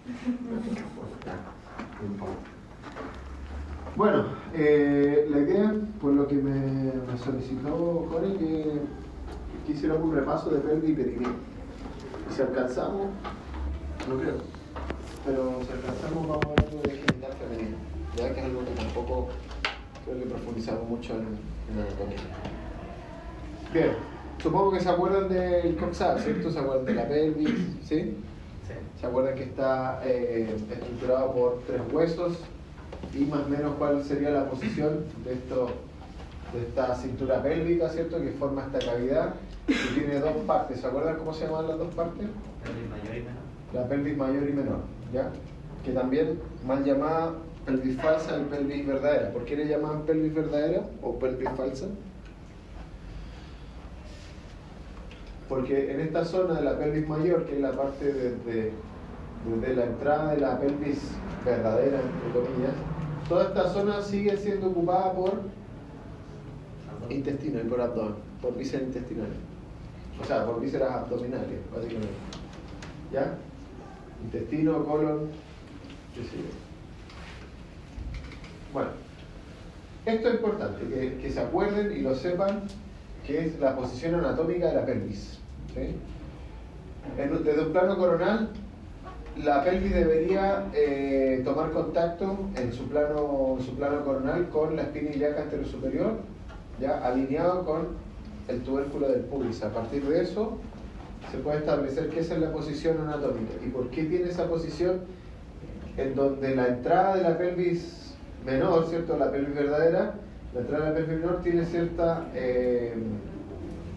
No importa. Bueno, la idea, por lo que me solicitó Connie, que hiciéramos un repaso de pelvis y perineo. Si alcanzamos, no creo, pero si alcanzamos vamos a ver algo de genital femenino, ya que es algo que tampoco creo que profundizamos mucho en anatomía. Bien, supongo que se acuerdan del coxal, ¿cierto? ¿Se acuerdan de la pelvis? ¿Sí? Sí. ¿Se acuerdan que está estructurado por 3 huesos? Y más o menos cuál sería la posición de esta cintura pélvica, ¿cierto? Que forma esta cavidad y tiene 2 partes. ¿Se acuerdan cómo se llaman las 2 partes? Pelvis mayor y menor. La pelvis mayor y menor, ¿ya? Que también mal llamada pelvis falsa y pelvis verdadera. ¿Por qué le llaman pelvis verdadera o pelvis falsa? Porque en esta zona de la pelvis mayor, que es la parte desde la entrada de la pelvis verdadera, entre comillas, toda esta zona sigue siendo ocupada por intestino y por abdomen, por vísceras intestinales. O sea, por vísceras abdominales, básicamente. ¿Ya? Intestino, colon, qué sé yo. Bueno, esto es importante, que se acuerden y lo sepan, que es la posición anatómica de la pelvis. ¿Sí? Desde un plano coronal, la pelvis debería tomar contacto en su plano coronal con la espina ilíaca anterosuperior, ya alineado con el tubérculo del pubis. A partir de eso se puede establecer que esa es la posición anatómica. ¿Y por qué tiene esa posición? En donde la entrada de la pelvis menor, ¿cierto? La pelvis verdadera, la entrada de la pelvis menor tiene cierta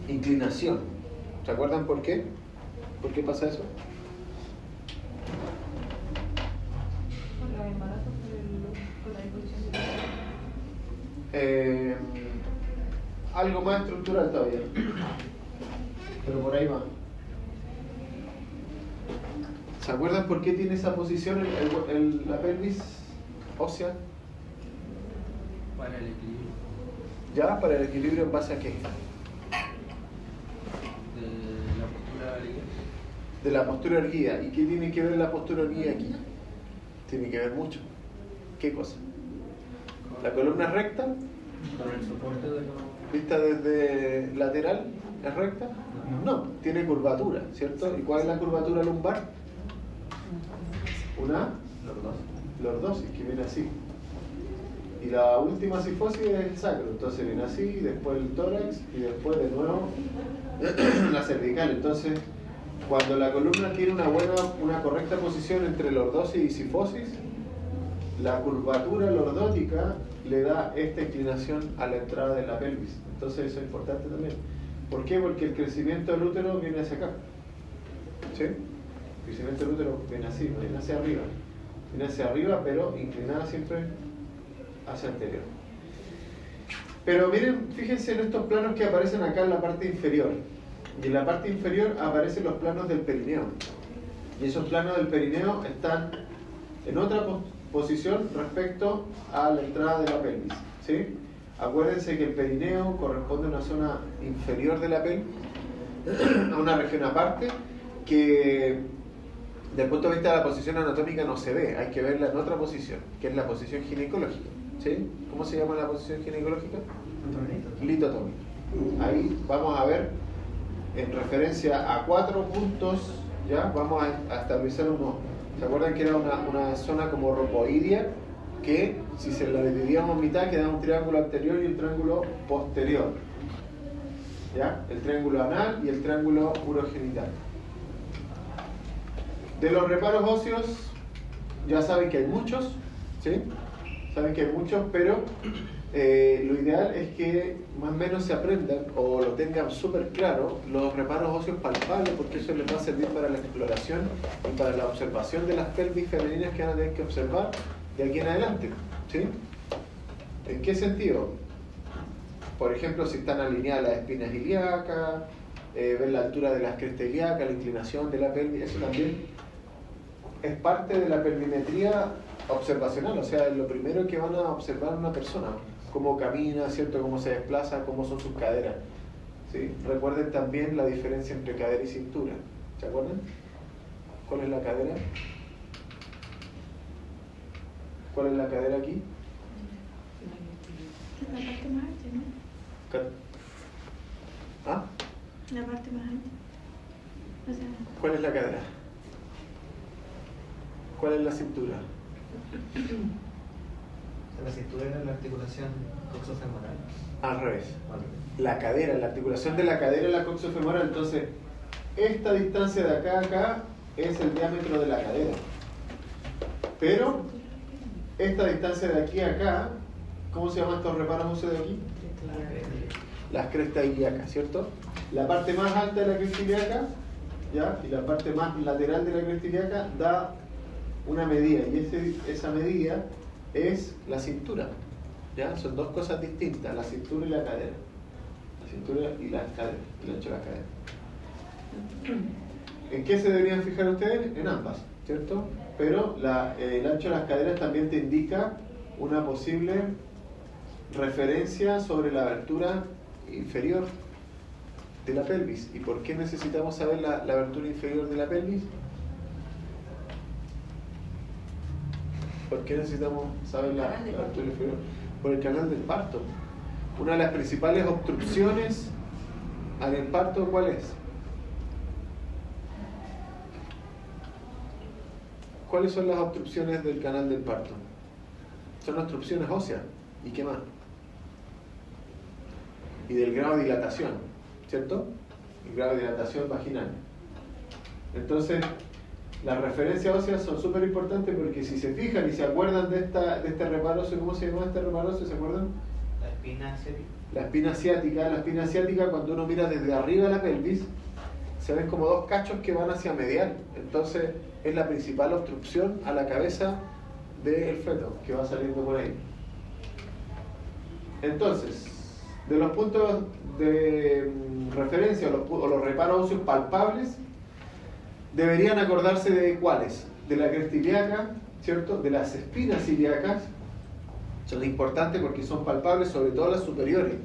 inclinación. ¿Se acuerdan por qué? ¿Por qué pasa eso? Por los embarazos, por la disposición de Algo más estructural todavía, pero por ahí va. ¿Se acuerdan por qué tiene esa posición la pelvis ósea? Para el equilibrio ¿Ya? ¿Para el equilibrio en base a qué? de la postura erguida. De la postura erguida. ¿Y qué tiene que ver la postura erguida aquí? Tiene que ver mucho. ¿Qué cosa? ¿La columna recta? Con el soporte de los... ¿Vista desde lateral? ¿Es recta? No, tiene curvatura, ¿cierto? ¿Y cuál es la curvatura lumbar? Una lordosis, que viene así. Y la última sifosis es el sacro, entonces viene así, después el tórax y después de nuevo la cervical. Entonces, cuando la columna tiene una correcta posición entre lordosis y sifosis, la curvatura lordótica le da esta inclinación a la entrada de la pelvis. Entonces eso es importante también. ¿Por qué? Porque el crecimiento del útero viene hacia acá. ¿Sí? El crecimiento del útero viene así, no viene hacia arriba. Viene hacia arriba, pero inclinada siempre hacia anterior. Pero miren, fíjense en estos planos que aparecen acá en la parte inferior. Y en la parte inferior aparecen los planos del perineo. Y esos planos del perineo están en otra posición respecto a la entrada de la pelvis. ¿Sí? Acuérdense que el perineo corresponde a una zona inferior de la pelvis, a una región aparte, que desde el punto de vista de la posición anatómica no se ve, hay que verla en otra posición, que es la posición ginecológica. ¿Sí? ¿Cómo se llama la posición ginecológica? Litotómica. Ahí vamos a ver, en referencia a 4 puntos, ¿ya? Vamos a establecer unos. ¿Se acuerdan que era una zona como romboidea? Que si se la dividíamos en mitad quedaba un triángulo anterior y un triángulo posterior. ¿Ya? El triángulo anal y el triángulo urogenital. De los reparos óseos, ya saben que hay muchos, ¿sí? Saben que hay muchos, pero lo ideal es que más o menos se aprendan o lo tengan súper claro los reparos óseos palpables, porque eso les va a servir para la exploración y para la observación de las pelvis femeninas que van a tener que observar de aquí en adelante. ¿Sí? ¿En qué sentido? Por ejemplo, si están alineadas las espinas ilíacas, ver la altura de las crestas ilíacas, la inclinación de la pelvis, eso también es parte de la pelvimetría observacional, o sea, es lo primero que van a observar una persona, cómo camina, ¿cierto? Cómo se desplaza, cómo son sus caderas. ¿Sí? Recuerden también la diferencia entre cadera y cintura. ¿Se acuerdan? ¿Cuál es la cadera? ¿Cuál es la cadera aquí? La parte más ancha, ¿no? ¿Ah? La parte más ancha. O sea, ¿Cuál es la cadera? ¿Cuál es la cintura? La cintura era la articulación coxofemoral. Al revés. Vale. La cadera, la articulación de la cadera es la coxofemoral. Entonces, esta distancia de acá a acá es el diámetro de la cadera. Pero, esta distancia de aquí a acá, ¿cómo se llaman estos reparos óseos de aquí? Las crestas ilíacas, ¿cierto? La parte más alta de la cresta ilíaca, ¿ya? Y la parte más lateral de la cresta ilíaca da una medida, y esa medida es la cintura, ¿ya? Son dos cosas distintas, la cintura y la cadera. La cintura y las caderas, el ancho de las caderas. ¿En qué se deberían fijar ustedes? En ambas, ¿cierto? Pero el ancho de las caderas también te indica una posible referencia sobre la abertura inferior de la pelvis. ¿Y por qué necesitamos saber la abertura inferior de la pelvis? ¿Por qué necesitamos saber la abertura inferior? Por el canal del parto. Una de las principales obstrucciones al parto, ¿cuál es? ¿Cuáles son las obstrucciones del canal del parto? Son obstrucciones óseas. ¿Y qué más? Y del grado de dilatación, ¿cierto? El grado de dilatación vaginal. Entonces, las referencias óseas son súper importantes porque si se fijan y se acuerdan de este reparo óseo, ¿cómo se llama este reparo óseo? ¿Se acuerdan? La espina asiática. La espina asiática. La espina asiática, cuando uno mira desde arriba la pelvis, se ven como dos cachos que van hacia medial. Entonces, es la principal obstrucción a la cabeza del feto que va saliendo por ahí. Entonces, de los puntos de referencia o los reparos óseos palpables, deberían acordarse de cuáles, de la cresta ilíaca, ¿cierto? De las espinas ilíacas, son importantes porque son palpables, sobre todo las superiores.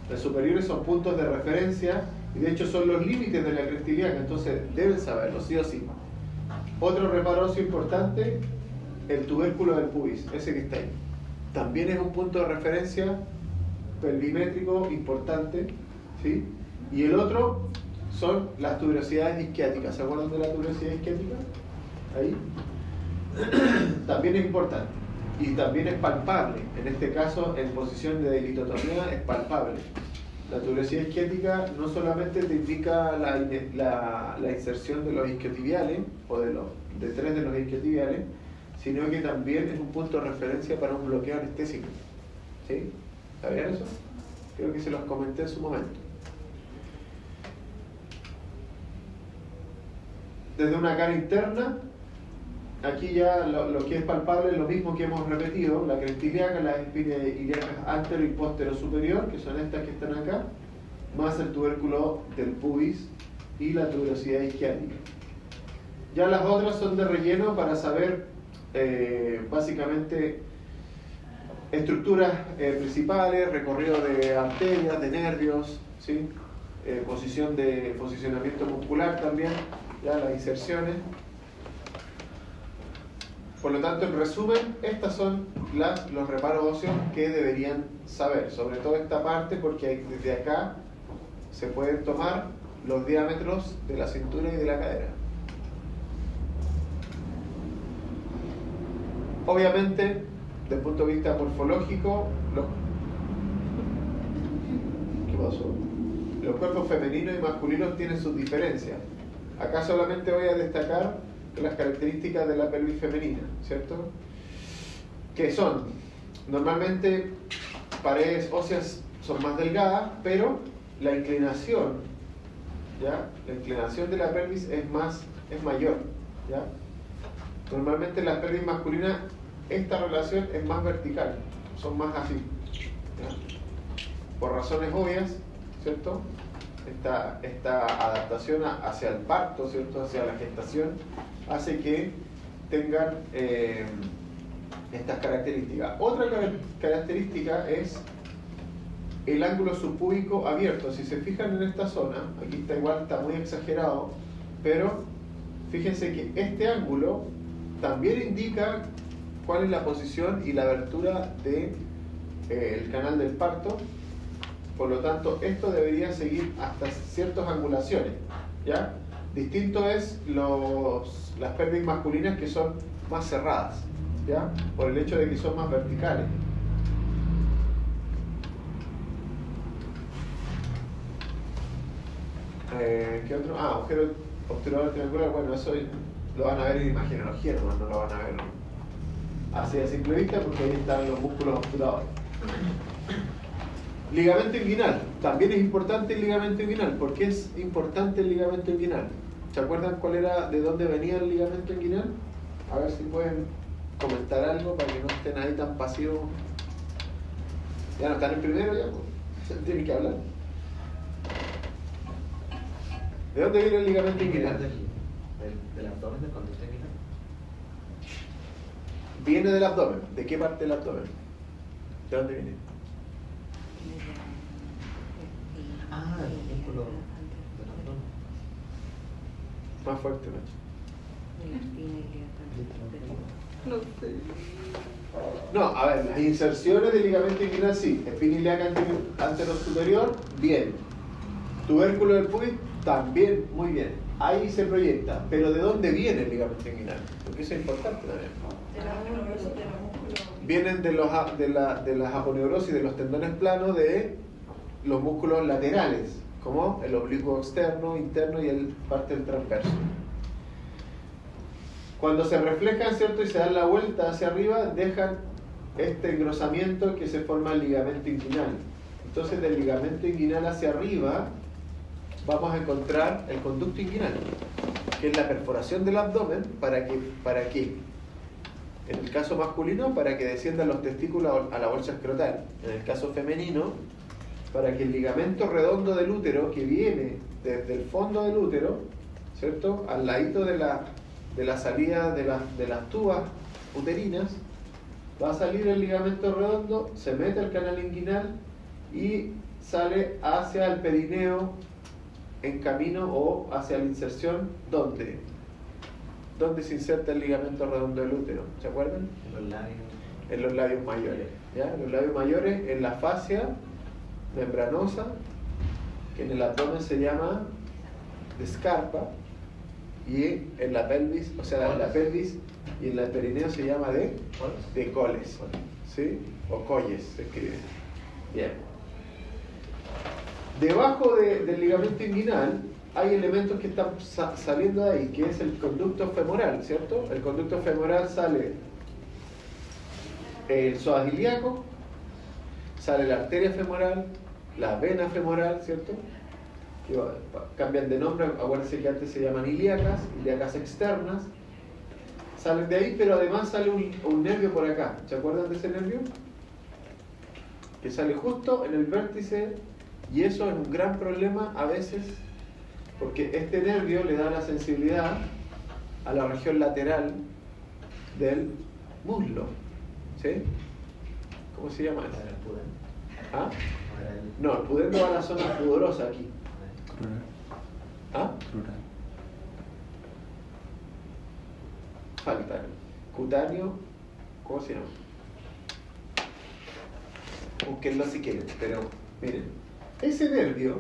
Las superiores son puntos de referencia y de hecho son los límites de la cresta ilíaca, entonces deben saberlo, sí o sí. Otro reparo óseo importante, el tubérculo del pubis, ese que está ahí. También es un punto de referencia pelvimétrico importante, ¿sí? Y el otro son las tuberosidades isquiáticas. ¿Se acuerdan de la tuberosidad isquiática? Ahí. También es importante. Y también es palpable. En este caso, en posición de litotomía, es palpable. La tuberosidad isquiática no solamente te indica la inserción de los isquiotibiales, o de 3 de los isquiotibiales, sino que también es un punto de referencia para un bloqueo anestésico. ¿Sí? ¿Sabían eso? Creo que se los comenté en su momento. Desde una cara interna, aquí ya lo que es palpable es lo mismo que hemos repetido, la cresta ilíaca, las espinas ilíacas antero y postero superior, que son estas que están acá, más el tubérculo del pubis y la tuberosidad isquiática. Ya las otras son de relleno para saber básicamente estructuras principales, recorrido de arterias, de nervios, ¿sí? Posicionamiento muscular también, ya las inserciones. Por lo tanto, en resumen, estas son los reparos óseos que deberían saber, sobre todo esta parte, porque desde acá se pueden tomar los diámetros de la cintura y de la cadera. Obviamente, desde el punto de vista morfológico, ¿qué pasó? Los cuerpos femeninos y masculinos tienen sus diferencias. Acá solamente voy a destacar las características de la pelvis femenina, ¿cierto? Que son, normalmente, paredes óseas son más delgadas, pero la inclinación, ¿ya? La inclinación de la pelvis es mayor, ¿ya? Normalmente en las pelvis masculinas esta relación es más vertical, son más así, ¿ya? Por razones obvias, ¿cierto? Esta adaptación hacia el parto, ¿cierto? Hacia la gestación, hace que tengan estas características. Otra característica es el ángulo subpúbico abierto. Si se fijan en esta zona, aquí está igual, está muy exagerado, pero fíjense que este ángulo también indica cuál es la posición y la abertura de, el canal del parto. Por lo tanto, esto debería seguir hasta ciertas angulaciones, ¿ya? Distinto es las pelvis masculinas, que son más cerradas, ¿ya? Por el hecho de que son más verticales. ¿Qué otro? Agujero obturador triangular. Bueno, eso lo van a ver en imagenología, no lo van a ver así a simple vista, porque ahí están los músculos obturadores. Ligamento inguinal. También es importante el ligamento inguinal. ¿Por qué es importante el ligamento inguinal? ¿Se acuerdan de dónde venía el ligamento inguinal? A ver si pueden comentar algo para que no estén ahí tan pasivos. Ya no están en primero, ya pues. Tienen que hablar. ¿De dónde viene el ligamento inguinal? Del abdomen, del conducto inguinal. Viene del abdomen. ¿De qué parte del abdomen? ¿De dónde viene? El músculo del abdomen. Más fuerte, Nacho. No sé. No, a ver, las inserciones del ligamento inguinal sí. Espina ilíaca anterior superior, bien. Tubérculo del pubis, también, muy bien. Ahí se proyecta. Pero ¿de dónde viene el ligamento inguinal? Porque eso es importante también. Vienen de las aponeurosis de los tendones planos de los músculos laterales, como el oblicuo externo, interno y el parte del transverso. Cuando se reflejan, ¿cierto? Y se dan la vuelta hacia arriba, dejan este engrosamiento que se forma el ligamento inguinal. Entonces, del ligamento inguinal hacia arriba vamos a encontrar el conducto inguinal, que es la perforación del abdomen. ¿Para qué? En el caso masculino, para que desciendan los testículos a la bolsa escrotal. En el caso femenino, para que el ligamento redondo del útero, que viene desde el fondo del útero, ¿cierto?, al ladito de la salida de las tubas uterinas, va a salir el ligamento redondo, se mete al canal inguinal y sale hacia el perineo en camino o hacia la inserción. ¿Dónde? ¿Dónde se inserta el ligamento redondo del útero? ¿Se acuerdan? En los labios. En los labios mayores. ¿Ya? En los labios mayores, en la fascia membranosa, que en el abdomen se llama escarpa, y en la pelvis, o sea, en la pelvis y en el perineo se llama de coles, ¿sí? O colles se escribe. Bien. Debajo del ligamento inguinal hay elementos que están saliendo de ahí, que es el conducto femoral, ¿cierto? El conducto femoral sale el psoas ilíaco, sale la arteria femoral, la vena femoral, ¿cierto? Que cambian de nombre, acuérdense que antes se llaman ilíacas externas, salen de ahí, pero además sale un nervio por acá. ¿Se acuerdan de ese nervio? Que sale justo en el vértice, y eso es un gran problema a veces, porque este nervio le da la sensibilidad a la región lateral del muslo, ¿sí? ¿Cómo se llama eso? ¿Ah? No, el pudendo va a la zona pudorosa aquí. ¿Ah? Falta. Cutáneo, ¿cómo se llama? Búsquenlo si quieren, pero miren, ese nervio,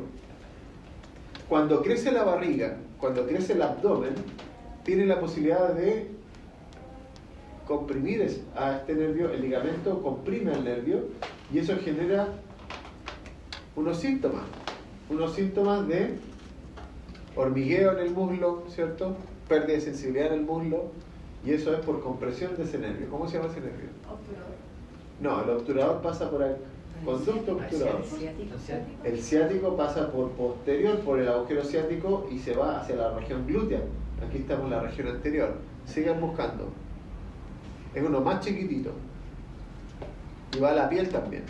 cuando crece la barriga, cuando crece el abdomen, tiene la posibilidad de comprimir a este nervio. El ligamento comprime al nervio y eso genera unos síntomas de hormigueo en el muslo, ¿cierto? Pérdida de sensibilidad en el muslo, y eso es por compresión de ese nervio. ¿Cómo se llama ese nervio? Obturador. No, el obturador pasa por el conducto obturador. El ciático pasa por posterior, por el agujero ciático, y se va hacia la región glútea. Aquí estamos en la región anterior. Sigan buscando. Es uno más chiquitito. Y va a la piel también.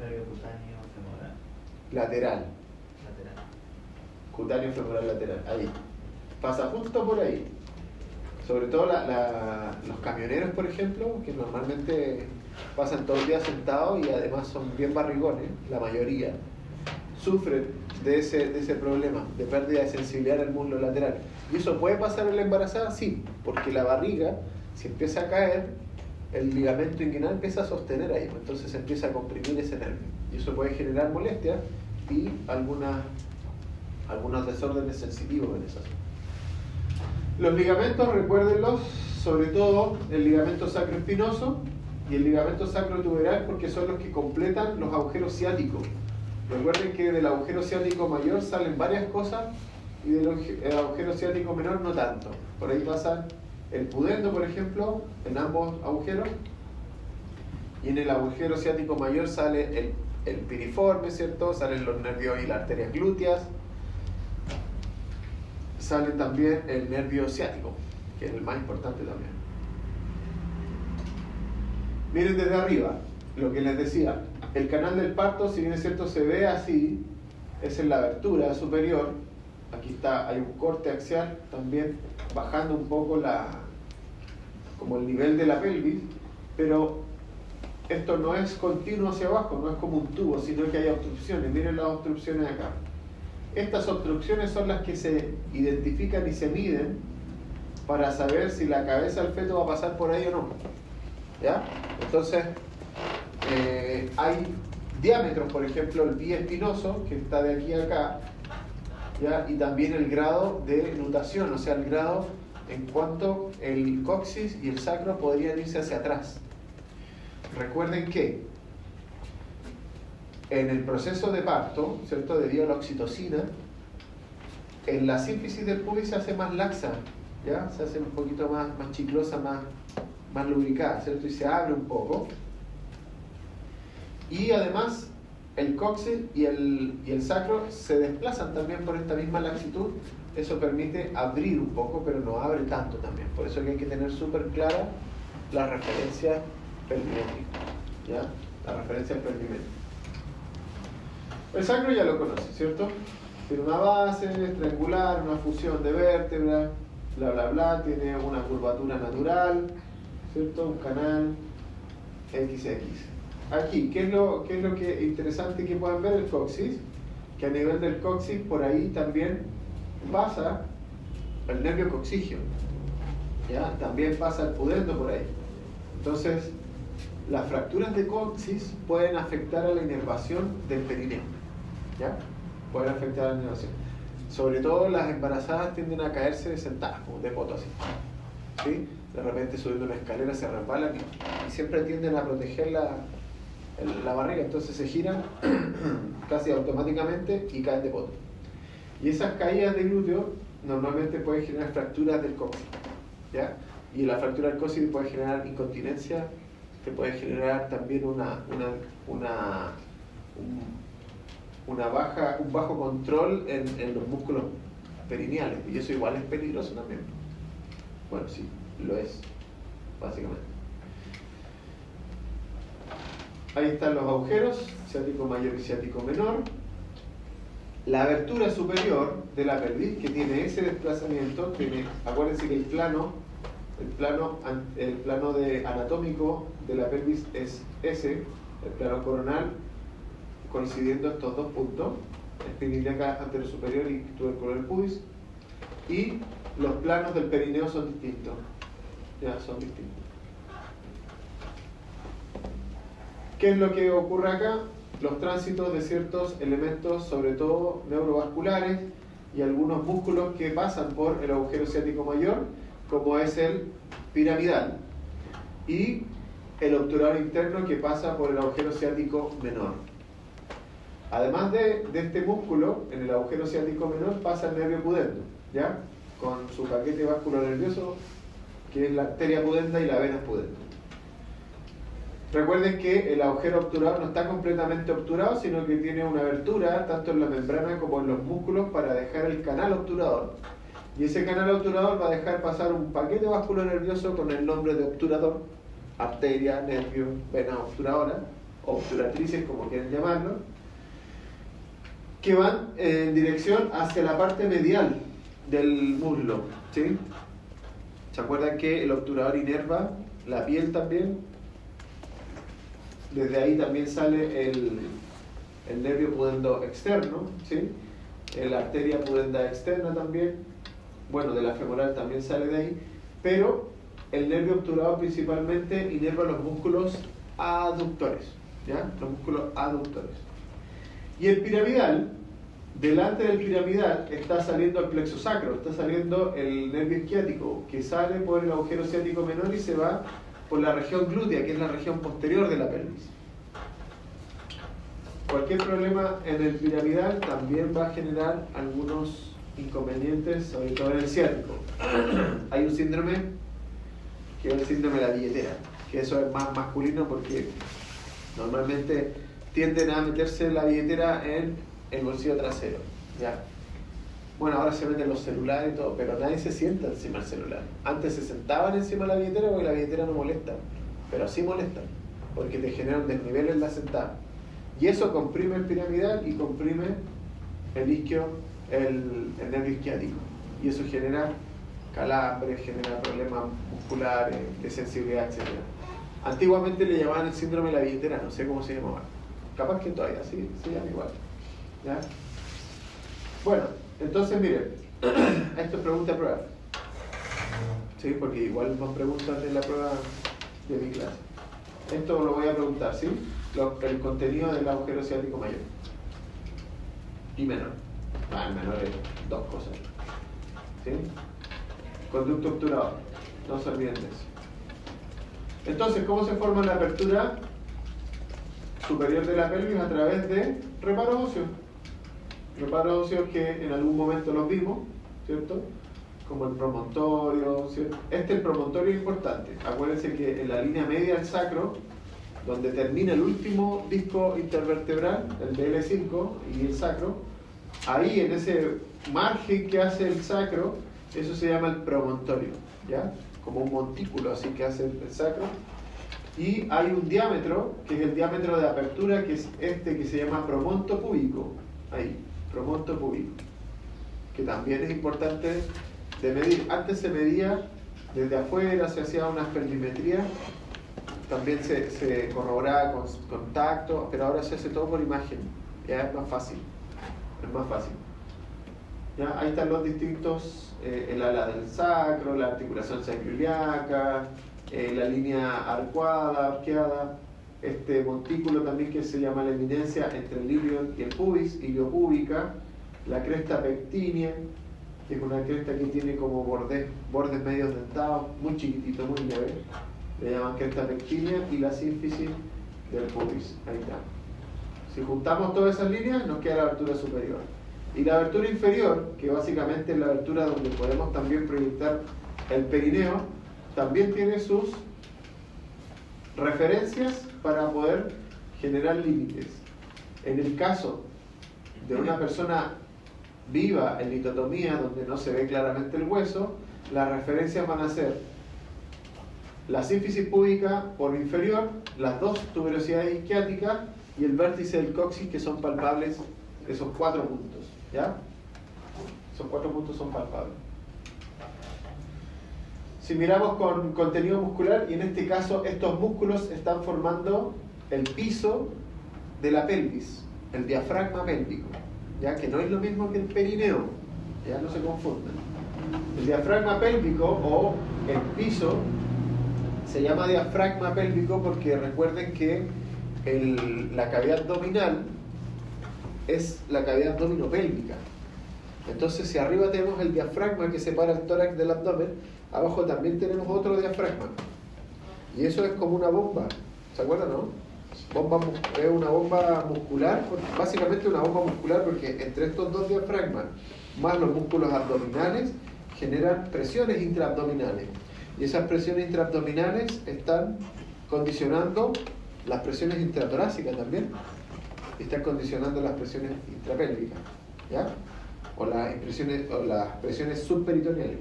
Nervio cutáneo femoral. Lateral. Lateral. Cutáneo femoral lateral. Ahí. Pasa justo por ahí. Sobre todo los camioneros, por ejemplo, que normalmente pasan todo el día sentados y además son bien barrigones, la mayoría, sufren de ese problema, de pérdida de sensibilidad en el muslo lateral. ¿Y eso puede pasar en la embarazada? Sí, porque la barriga, si empieza a caer, el ligamento inguinal empieza a sostener ahí, entonces se empieza a comprimir ese nervio. Y eso puede generar molestias y algunos desórdenes sensitivos en esa zona. Los ligamentos, recuérdenlos, sobre todo el ligamento sacroespinoso y el ligamento sacrotuberal, porque son los que completan los agujeros ciáticos. Recuerden que del agujero ciático mayor salen varias cosas y del agujero ciático menor no tanto. Por ahí pasan el pudendo, por ejemplo, en ambos agujeros, y en el agujero ciático mayor sale el piriforme, ¿cierto? Salen los nervios y las arterias glúteas, sale también el nervio ciático, que es el más importante también. Miren desde arriba, lo que les decía, el canal del parto, si bien es cierto se ve así, es en la abertura superior. Aquí está, hay un corte axial también, bajando un poco como el nivel de la pelvis, pero esto no es continuo hacia abajo, no es como un tubo, sino que hay obstrucciones. Miren las obstrucciones acá. Estas obstrucciones son las que se identifican y se miden para saber si la cabeza del feto va a pasar por ahí o no. ¿Ya? Entonces, hay diámetros, por ejemplo, el biespinoso, que está de aquí a acá, ¿ya? Y también el grado de nutación, o sea, el grado en cuanto el coxis y el sacro podrían irse hacia atrás. Recuerden que en el proceso de parto, ¿cierto?, debido a la oxitocina, en la sínfisis del pubis se hace más laxa, ¿ya? Se hace un poquito más chiclosa, más lubricada, ¿cierto? Y se abre un poco. Y además el coxis y el sacro se desplazan también por esta misma laxitud. Eso permite abrir un poco, pero no abre tanto también. Por eso hay que tener súper clara la referencia perimétrica, ¿ya? La referencia perimétrica. El sacro ya lo conoce, ¿cierto? Tiene una base triangular, una fusión de vértebras, bla bla bla, tiene una curvatura natural, ¿cierto? Un canal XX. Aquí, ¿qué es lo que interesante que pueden ver? El coxis, que a nivel del coxis por ahí también pasa el nervio coxígeo, ¿ya? También pasa el pudendo por ahí. Entonces, las fracturas de coxis pueden afectar a la inervación del perineo, ¿ya? Pueden afectar a la inervación. Sobre todo las embarazadas tienden a caerse sentadas, como de poto así, ¿sí? De repente subiendo una escalera se resbalan y siempre tienden a proteger la barriga, entonces se giran casi automáticamente y caen de poto. Y esas caídas de glúteo normalmente pueden generar fracturas del coxis, ¿ya? Y la fractura del coxis puede generar incontinencia, te puede generar también un bajo control en los músculos perineales, y eso igual es peligroso también. Bueno, sí, lo es, básicamente. Ahí están los agujeros, ciático mayor y ciático menor. La abertura superior de la pelvis, que tiene ese desplazamiento, acuérdense que el plano anatómico de la pelvis es ese, el plano coronal, coincidiendo estos dos puntos, espinilíaca anterior superior y tubercular pubis, y los planos del perineo son distintos, ya son distintos. ¿Qué es lo que ocurre acá? Los tránsitos de ciertos elementos, sobre todo neurovasculares, y algunos músculos que pasan por el agujero ciático mayor, como es el piramidal, y el obturador interno que pasa por el agujero ciático menor. Además de este músculo, en el agujero ciático menor pasa el nervio pudendo, ¿ya? Con su paquete vasculonervioso, que es la arteria pudenda y la vena pudenda. Recuerden que el agujero obturador no está completamente obturado, sino que tiene una abertura, tanto en la membrana como en los músculos, para dejar el canal obturador. Y ese canal obturador va a dejar pasar un paquete vasculonervioso con el nombre de obturador, arteria, nervio, vena obturadora, o obturatrices, como quieran llamarlo, que van en dirección hacia la parte medial del muslo, ¿sí? ¿Se acuerdan que el obturador inerva la piel también? Desde ahí también sale el nervio pudendo externo, ¿sí? la arteria pudenda externa también, bueno, de la femoral también sale de ahí, pero el nervio obturador principalmente inerva los músculos aductores, ¿ya? Los músculos aductores. Y el piramidal, delante del piramidal está saliendo el plexo sacro, está saliendo el nervio isquiático, que sale por el agujero ciático menor y se va por la región glútea, que es la región posterior de la pelvis. Cualquier problema en el piramidal también va a generar algunos inconvenientes, sobre todo en el ciático. Hay un síndrome que es el síndrome de la billetera, que eso es más masculino porque normalmente tienden a meterse la billetera en el bolsillo trasero, ¿ya? Bueno, ahora se meten los celulares y todo, pero nadie se sienta encima del celular. Antes se sentaban encima de la billetera porque la billetera no molesta, pero sí molesta, porque te genera un desnivel en la sentada. Y eso comprime el piramidal y comprime el isquio, el nervio isquiático. Y eso genera calambres, genera problemas musculares, de sensibilidad, etc. Antiguamente le llamaban el síndrome de la billetera, no sé cómo se llamaba. Capaz que todavía sí, se llama igual. ¿Ya? Bueno, entonces miren, esto es pregunta a prueba. Sí, porque igual más preguntas de la prueba de mi clase. Esto lo voy a preguntar, ¿sí? El contenido del agujero ciático mayor y menor. El menor es dos cosas. ¿Sí? Conducto obturador. No se olviden de eso. Entonces, ¿cómo se forma la apertura superior de la pelvis? A través de reparos óseos. Reparos óseos que en algún momento los vimos, ¿cierto? Como el promontorio, ¿cierto? El promontorio es importante. Acuérdense que en la línea media del sacro, donde termina el último disco intervertebral, el DL5 y el sacro, ahí en ese margen que hace el sacro, eso se llama el promontorio, ¿ya? Como un montículo así que hace el sacro. Y hay un diámetro, que es el diámetro de apertura, que es este que se llama promonto púbico. Ahí, promonto púbico. Que también es importante de medir. Antes se medía desde afuera, se hacía una espelmimetría, también se corroboraba con contacto, pero ahora se hace todo por imagen. Ya es más fácil. Es más fácil. ¿Ya? Ahí están los distintos, el ala del sacro, la articulación sacroiliaca, la línea arqueada, este montículo también que se llama la eminencia entre el ilion y el pubis, iliopúbica, la cresta pectínea, que es una cresta que tiene como bordes medios dentados, muy chiquitito, muy leve, le llaman cresta pectínea, y la sínfisis del pubis. Ahí está. Si juntamos todas esas líneas, nos queda la abertura superior. Y la abertura inferior, que básicamente es la abertura donde podemos también proyectar el perineo, también tiene sus referencias para poder generar límites. En el caso de una persona viva en litotomía, donde no se ve claramente el hueso, las referencias van a ser la sínfisis púbica por inferior, las dos tuberosidades isquiáticas y el vértice del coxis, que son palpables, esos 4 puntos. ¿Ya? Esos 4 puntos son palpables. Si miramos con contenido muscular, y en este caso estos músculos están formando el piso de la pelvis, el diafragma pélvico, ¿ya? Que no es lo mismo que el perineo, ya no se confundan. El diafragma pélvico o el piso se llama diafragma pélvico porque recuerden que la cavidad abdominal es la cavidad abdominopélvica. Entonces, si arriba tenemos el diafragma que separa el tórax del abdomen, abajo también tenemos otro diafragma. Y eso es como una bomba. ¿Se acuerdan, no? Es una bomba muscular, básicamente una bomba muscular porque entre estos dos diafragmas, más los músculos abdominales, generan presiones intraabdominales. Y esas presiones intraabdominales están condicionando las presiones intratorácicas también. Y están condicionando las presiones intrapélvicas, ¿ya? O las presiones subperitoneales.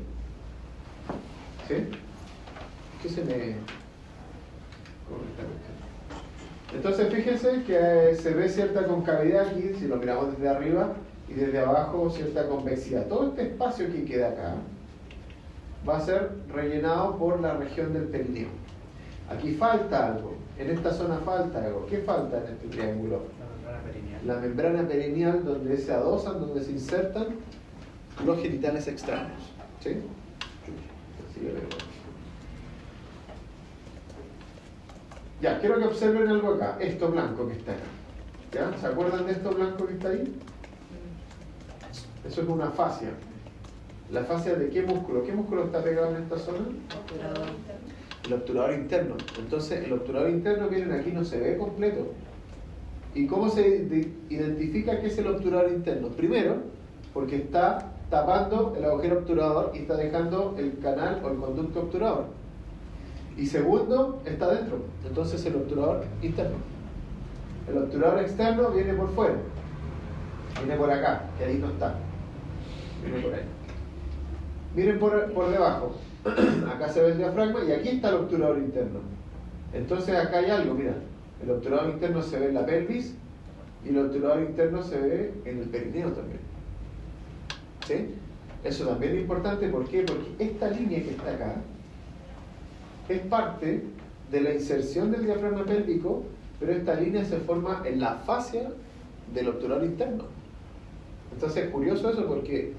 ¿Sí? ¿Qué se me corta? Entonces fíjense que se ve cierta concavidad aquí, si lo miramos desde arriba, y desde abajo cierta convexidad. Todo este espacio que queda acá va a ser rellenado por la región del perineo. Aquí falta algo, en esta zona falta algo. ¿Qué falta en este triángulo? perineal. La membrana perineal donde se adosan, donde se insertan los genitales externos. ¿Sí? Así lo veo. Ya, quiero que observen algo acá. Esto blanco que está acá. ¿Ya? ¿Se acuerdan de esto blanco que está ahí? Eso es una fascia. ¿La fascia de qué músculo? ¿Qué músculo está pegado en esta zona? El obturador interno. Entonces, el obturador interno, miren aquí, no se ve completo. ¿Y cómo se identifica qué es el obturador interno? Primero, porque está tapando el agujero obturador y está dejando el canal o el conducto obturador. Y segundo, está dentro. Entonces, el obturador interno. El obturador externo viene por fuera. Viene por acá, que ahí no está. Viene por ahí. Miren por debajo. Acá se ve el diafragma y aquí está el obturador interno. Entonces acá hay algo, mira. El obturador interno se ve en la pelvis y el obturador interno se ve en el perineo también. ¿Sí? Eso también es importante, ¿por qué? Porque esta línea que está acá es parte de la inserción del diafragma pélvico, pero esta línea se forma en la fascia del obturador interno. Entonces es curioso eso porque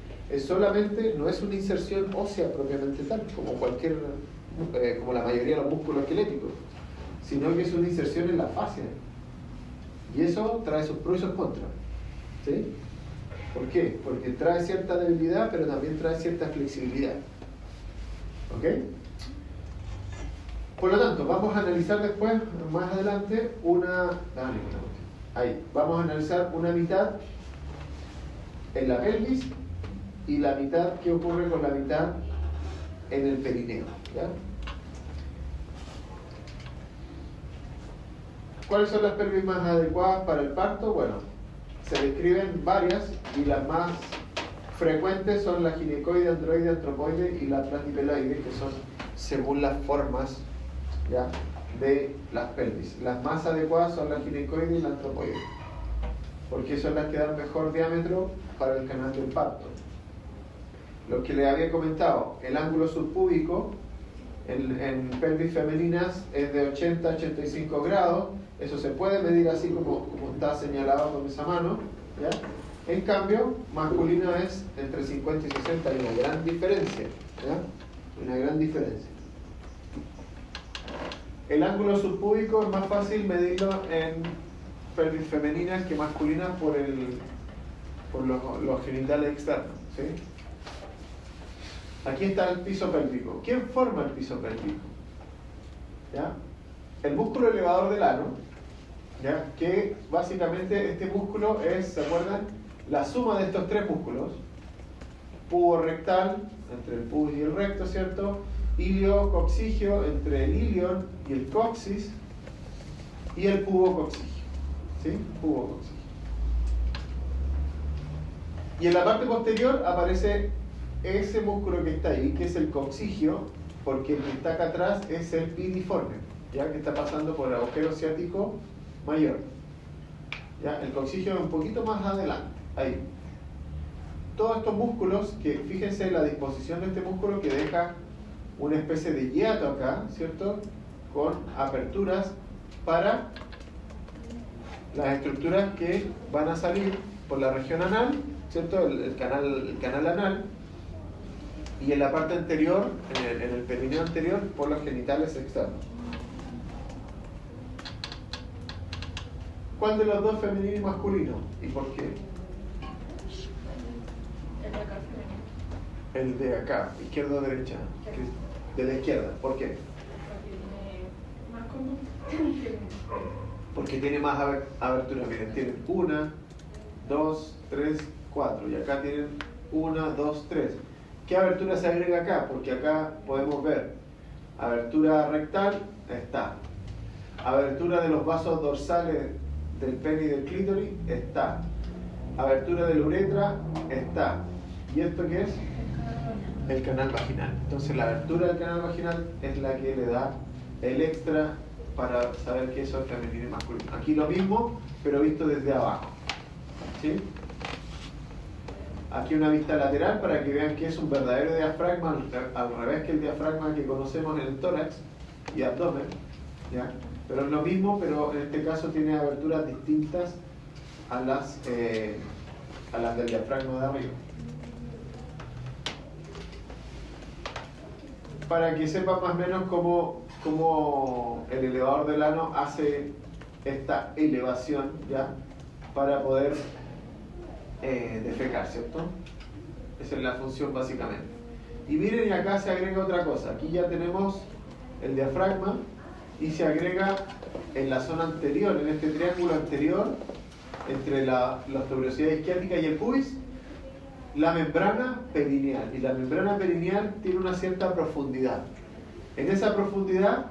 no es una inserción ósea propiamente tal, como como la mayoría de los músculos esqueléticos, sino que es una inserción en la fascia. Y eso trae sus pros y sus contras. ¿Sí? ¿Por qué? Porque trae cierta debilidad, pero también trae cierta flexibilidad. ¿Ok? Por lo tanto, vamos a analizar después, más adelante, vamos a analizar una mitad en la pelvis y la mitad que ocurre con la mitad en el perineo. ¿Ya? ¿Cuáles son las pelvis más adecuadas para el parto? Bueno, se describen varias y las más frecuentes son la ginecoide, androide, antropoide y la platypeloide, que son según las formas, ¿ya?, de las pelvis. Las más adecuadas son la ginecoide y la antropoide, porque son las que dan mejor diámetro para el canal del parto. Lo que les había comentado, el ángulo subpúbico en pelvis femeninas es de 80 a 85 grados. Eso se puede medir así como está señalado con esa mano, ¿ya? En cambio, masculino es entre 50 y 60, hay una gran diferencia, ¿ya? Una gran diferencia. El ángulo subpúbico es más fácil medirlo en pelvis femeninas que masculinas por los genitales externos, ¿sí? Aquí está el piso pélvico. ¿Quién forma el piso pélvico? ¿Ya? El músculo elevador del ano, ¿ya?, que básicamente este músculo es, ¿se acuerdan?, la suma de estos tres músculos: pubo rectal, entre el pubis y el recto, ¿cierto?, ilio coccigio, entre el ilion y el coxis, y el pubo coccigio, ¿sí? Pubo coccigio. Y en la parte posterior aparece ese músculo que está ahí, que es el coccigio, porque el que está acá atrás es el piriforme, ¿ya?, que está pasando por el agujero ciático mayor. ¿Ya? El coccigio es un poquito más adelante, ahí. Todos estos músculos, que fíjense en la disposición de este músculo que deja una especie de hiato acá, ¿cierto?, con aperturas para las estructuras que van a salir por la región anal, ¿cierto?, el canal anal, y en la parte anterior, en el perineo anterior, por los genitales externos. ¿Cuál de los dos, femenino y masculino? ¿Y por qué? El de acá femenino. El de acá, izquierda o derecha. De la izquierda, ¿por qué? Porque tiene más abertura. Miren, tienen 1, 2, 3, 4. Y acá tienen 1, 2, 3. ¿Qué abertura se agrega acá? Porque acá podemos ver abertura rectal, está. Abertura de los vasos dorsales del pene y del clítoris, está. Abertura de la uretra, está. ¿Y esto qué es? El canal vaginal. Entonces la abertura del canal vaginal es la que le da el extra para saber que eso es femenino y masculino. Aquí lo mismo, pero visto desde abajo, ¿sí? Aquí una vista lateral para que vean que es un verdadero diafragma, al revés que el diafragma que conocemos en el tórax y abdomen, ¿ya? Pero es lo mismo, pero en este caso tiene aberturas distintas a las del diafragma de arriba. Para que sepan más o menos cómo el elevador del ano hace esta elevación, ¿ya? Para poder defecar, ¿cierto? Esa es la función básicamente. Y miren, y acá se agrega otra cosa. Aquí ya tenemos el diafragma y se agrega en la zona anterior, en este triángulo anterior, entre la tuberosidad isquiática y el pubis, la membrana perineal. Y la membrana perineal tiene una cierta profundidad. En esa profundidad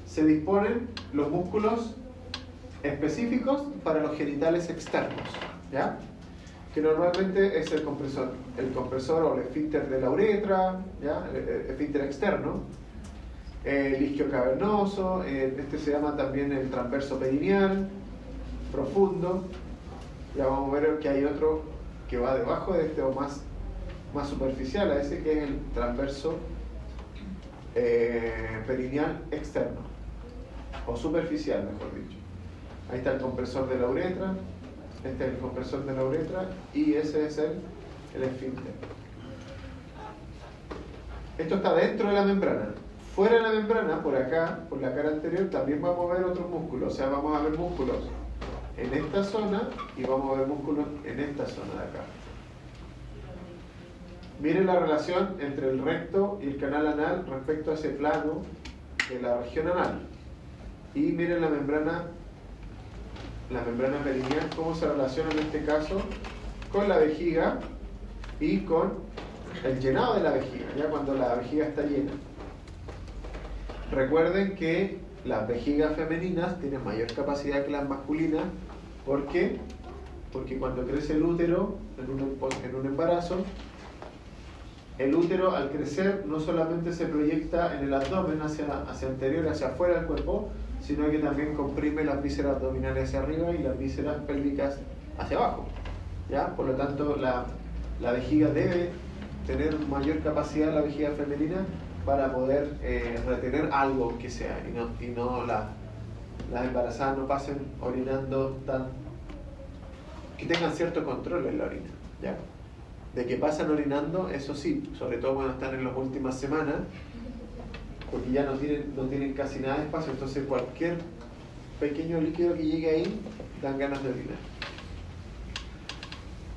se disponen los músculos específicos para los genitales externos, ¿ya? Que normalmente es el compresor o el esfínter de la uretra, ¿ya? El esfínter externo, el isquio cavernoso, este se llama también el transverso perineal, profundo. Ya vamos a ver que hay otro que va debajo de este o más superficial a ese, que es el transverso perineal externo, o superficial, mejor dicho. Ahí está el compresor de la uretra, este es el compresor de la uretra y ese es el esfínter. Esto está dentro de la membrana. Fuera de la membrana, por acá, por la cara anterior, también vamos a ver otros músculos. O sea, vamos a ver músculos en esta zona y vamos a ver músculos en esta zona de acá. Miren la relación entre el recto y el canal anal respecto a ese plano de la región anal. Y miren la membrana perineal, cómo se relaciona en este caso con la vejiga y con el llenado de la vejiga, ya cuando la vejiga está llena. Recuerden que las vejigas femeninas tienen mayor capacidad que las masculinas. ¿Por qué? Porque cuando crece el útero en un embarazo, el útero al crecer no solamente se proyecta en el abdomen hacia anterior, hacia afuera del cuerpo, sino que también comprime las vísceras abdominales hacia arriba y las vísceras pélvicas hacia abajo, ¿ya? Por lo tanto, la vejiga debe tener mayor capacidad, la vejiga femenina, para poder retener algo que sea, y no las embarazadas no pasen orinando que tengan cierto control en la orina, ¿ya? De que pasan orinando, eso sí, sobre todo cuando están en las últimas semanas, porque ya no tienen casi nada de espacio, entonces cualquier pequeño líquido que llegue ahí dan ganas de orinar.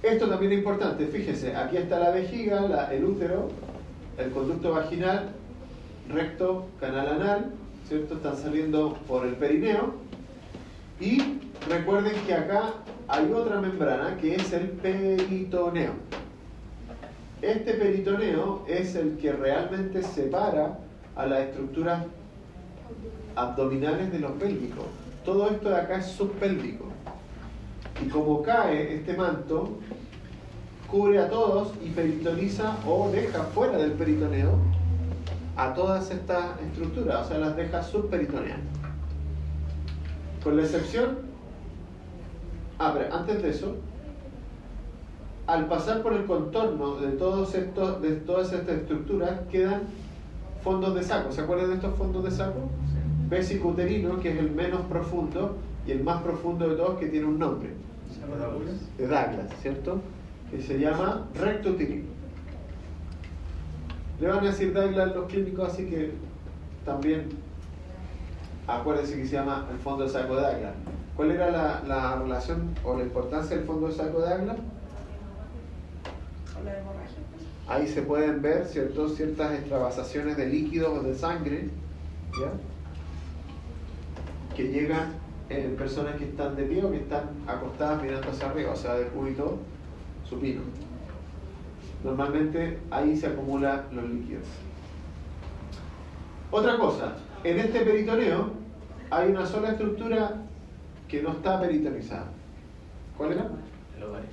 Esto también es importante, fíjense, aquí está la vejiga, el útero, el conducto vaginal, recto, canal anal, ¿cierto? Están saliendo por el perineo. Y recuerden que acá hay otra membrana que es el peritoneo. Este peritoneo es el que realmente separa a las estructuras abdominales de los pélvicos. Todo esto de acá es subpélvico. Y como cae este manto, cubre a todos y peritoniza o deja fuera del peritoneo a todas estas estructuras, o sea, las deja subperitoneales. Con la excepción, pero antes de eso, al pasar por el contorno de todas estas estructuras quedan fondos de saco. ¿Se acuerdan de estos fondos de saco? Vesicuterino, que es el menos profundo, y el más profundo de todos, que tiene un nombre. De Douglas, ¿cierto? Que se llama recto uterino. Le van a decir Douglas los clínicos, así que también acuérdense que se llama el fondo de saco de Douglas. ¿Cuál era la relación o la importancia del fondo de saco de Douglas? Con la hemorragia. Ahí se pueden ver, ¿cierto?, ciertas extravasaciones de líquidos o de sangre, ¿ya?, que llegan en personas que están de pie o que están acostadas mirando hacia arriba, o sea, de cúbito supino. Normalmente ahí se acumulan los líquidos. Otra cosa, en este peritoneo hay una sola estructura que no está peritonizada. ¿Cuál era? El ovario.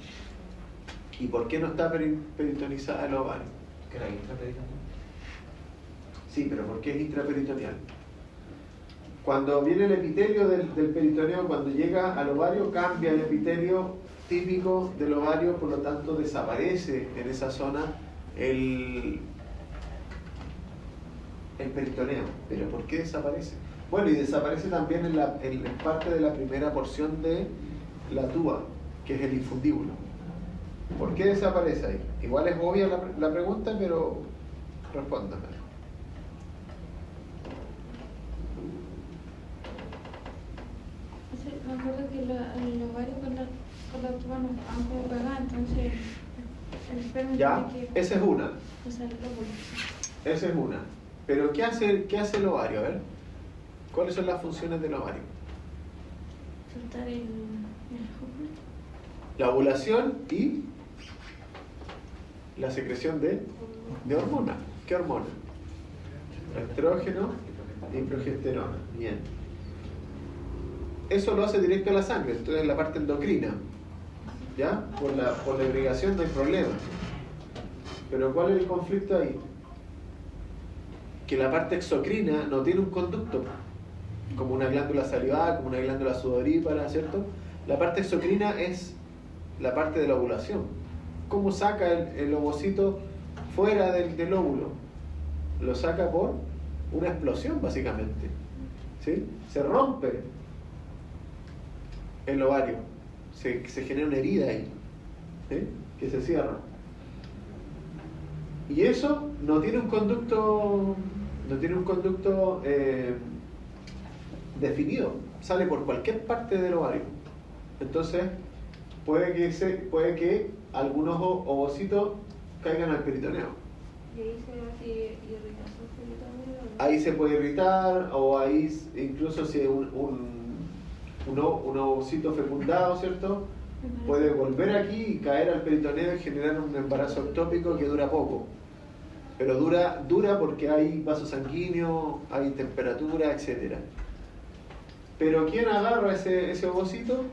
¿Y por qué no está peritonizada el ovario? Que era intraperitoneal. Sí, pero ¿por qué es intraperitoneal? Cuando viene el epitelio del peritoneo, cuando llega al ovario, cambia el epitelio típico del ovario, por lo tanto desaparece en esa zona el peritoneo. ¿Pero por qué desaparece? Bueno, y desaparece también en parte de la primera porción de la tuba, que es el infundíbulo. ¿Por qué desaparece ahí? Igual es obvia la pregunta, pero respóndame. Me acuerdo que los ovario con la tuba no estaban como pegadas, entonces el esperma Ya, tiene que esa es una. pasar el óvulo. Esa es una. Pero ¿qué hace el ovario? A ver, ¿cuáles son las funciones del ovario? Soltar el óvulo. La ovulación y la secreción de hormonas. ¿Qué hormonas? Estrógeno y progesterona. Bien. Eso lo hace directo a la sangre, entonces en la parte endocrina. ¿Ya? Por la irrigación no hay problema. Pero ¿cuál es el conflicto ahí? Que la parte exocrina no tiene un conducto, como una glándula salival, como una glándula sudorípara, ¿cierto? La parte exocrina es la parte de la ovulación. ¿Cómo saca el ovocito fuera del óvulo? Lo saca por una explosión, básicamente. ¿Sí? Se rompe el ovario, se genera una herida ahí, ¿sí? Que se cierra. Y eso no tiene un conducto, definido, sale por cualquier parte del ovario. Entonces puede que algunos ovocitos caigan al peritoneo. Y ahí se hace irritación peritoneo. Ahí se puede irritar, o ahí incluso si un ovocito fecundado, ¿cierto? Puede volver aquí y caer al peritoneo y generar un embarazo ectópico que dura poco. Pero dura porque hay vaso sanguíneo, hay temperatura, etc. Pero ¿quién agarra ese ovocito?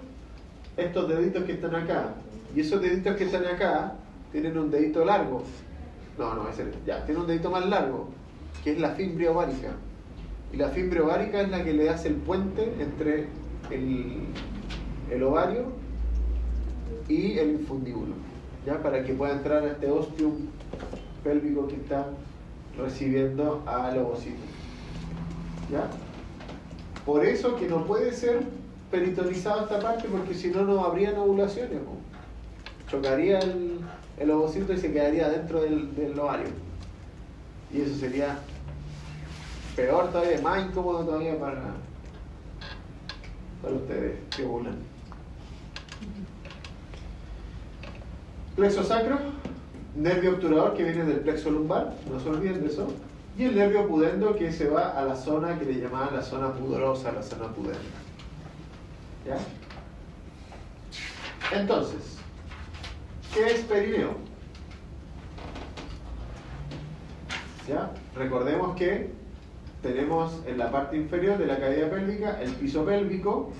Estos deditos que están acá. Y esos deditos que están acá tienen un dedito largo. Tiene un dedito más largo, que es la fimbria ovárica. Y la fimbria ovárica es la que le hace el puente entre el ovario y el infundíbulo, ¿ya? Para que pueda entrar a este ostium pélvico que está recibiendo al ovocito, ¿ya? Por eso que no puede ser peritonizado esta parte, porque si no, no habrían ovulaciones, ¿no? Chocaría el ovocito y se quedaría dentro del ovario, y eso sería peor todavía, más incómodo todavía para ustedes que ovulan. Plexo sacro, nervio obturador que viene del plexo lumbar, no se olviden de eso, y el nervio pudendo que se va a la zona que le llamaban la zona pudorosa, la zona pudenda. ¿Ya? Entonces, ¿qué es perineo? ¿Ya? Recordemos que tenemos en la parte inferior de la cavidad pélvica el piso pélvico,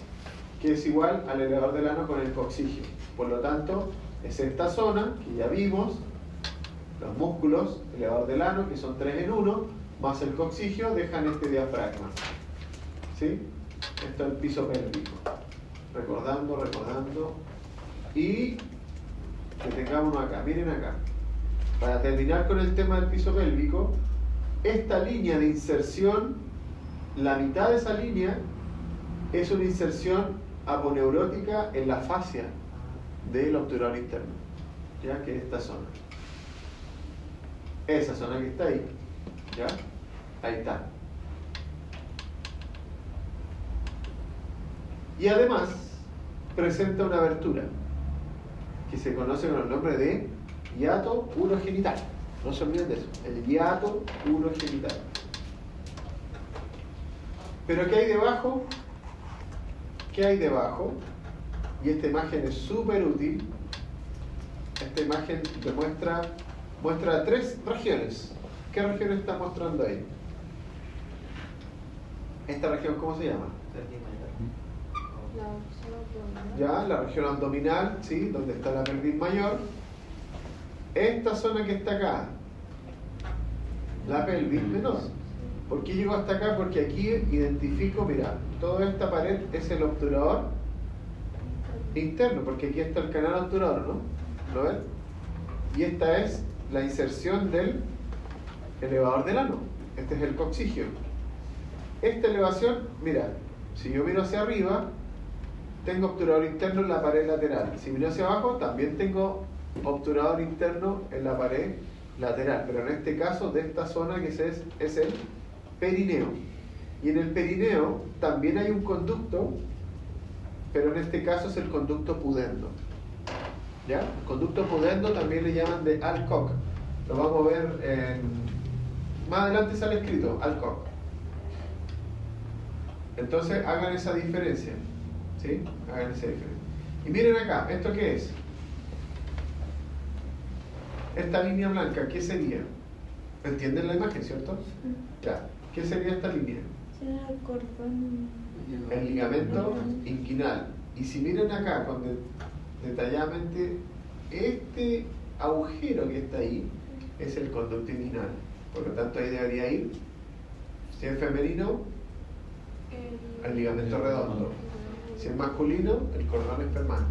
que es igual al elevador del ano con el coxigio. Por lo tanto, es esta zona que ya vimos, los músculos, elevador del ano, que son 3 en 1, más el coxigio, dejan este diafragma. ¿Sí? Esto es el piso pélvico. Recordando. Y que tengamos uno acá. Miren acá. Para terminar con el tema del piso pélvico, esta línea de inserción, la mitad de esa línea es una inserción aponeurótica en la fascia del obturador interno, ¿ya? Que es esta zona. Esa zona que está ahí, ¿ya? Ahí está. Y además presenta una abertura que se conoce con el nombre de hiato urogenital. No se olviden de eso, el hiato urogenital. Pero ¿qué hay debajo? ¿Qué hay debajo? Y esta imagen es súper útil. Esta imagen muestra 3 regiones. ¿Qué regiones está mostrando ahí? ¿Esta región cómo se llama? La zona abdominal. Ya, la región abdominal, ¿sí? Donde está la pelvis mayor. Esta zona que está acá, la pelvis menor. ¿Por qué llego hasta acá? Porque aquí identifico, mira, toda esta pared es el obturador interno, porque aquí está el canal obturador, ¿no? ¿Lo ven? Y esta es la inserción del elevador del ano. Este es el coxigio. Esta elevación, mira, si yo miro hacia arriba, tengo obturador interno en la pared lateral. Si miro hacia abajo, también tengo obturador interno en la pared lateral. Pero en este caso, de esta zona que es el perineo. Y en el perineo también hay un conducto, pero en este caso es el conducto pudendo. ¿Ya? El conducto pudendo también le llaman de Alcock. Lo vamos a ver más adelante sale escrito, Alcock. Entonces hagan esa diferencia. ¿Sí? Hagan esa diferencia. Y miren acá, ¿esto qué es? Esta línea blanca, ¿qué sería? ¿Entienden la imagen, cierto? Ya. ¿Qué sería esta línea? Será el cordón. El ligamento inguinal. Y si miren acá con detalladamente, este agujero que está ahí es el conducto inguinal. Por lo tanto, ahí debería ir, si es femenino, el ligamento redondo. Si es masculino, el cordón espermano.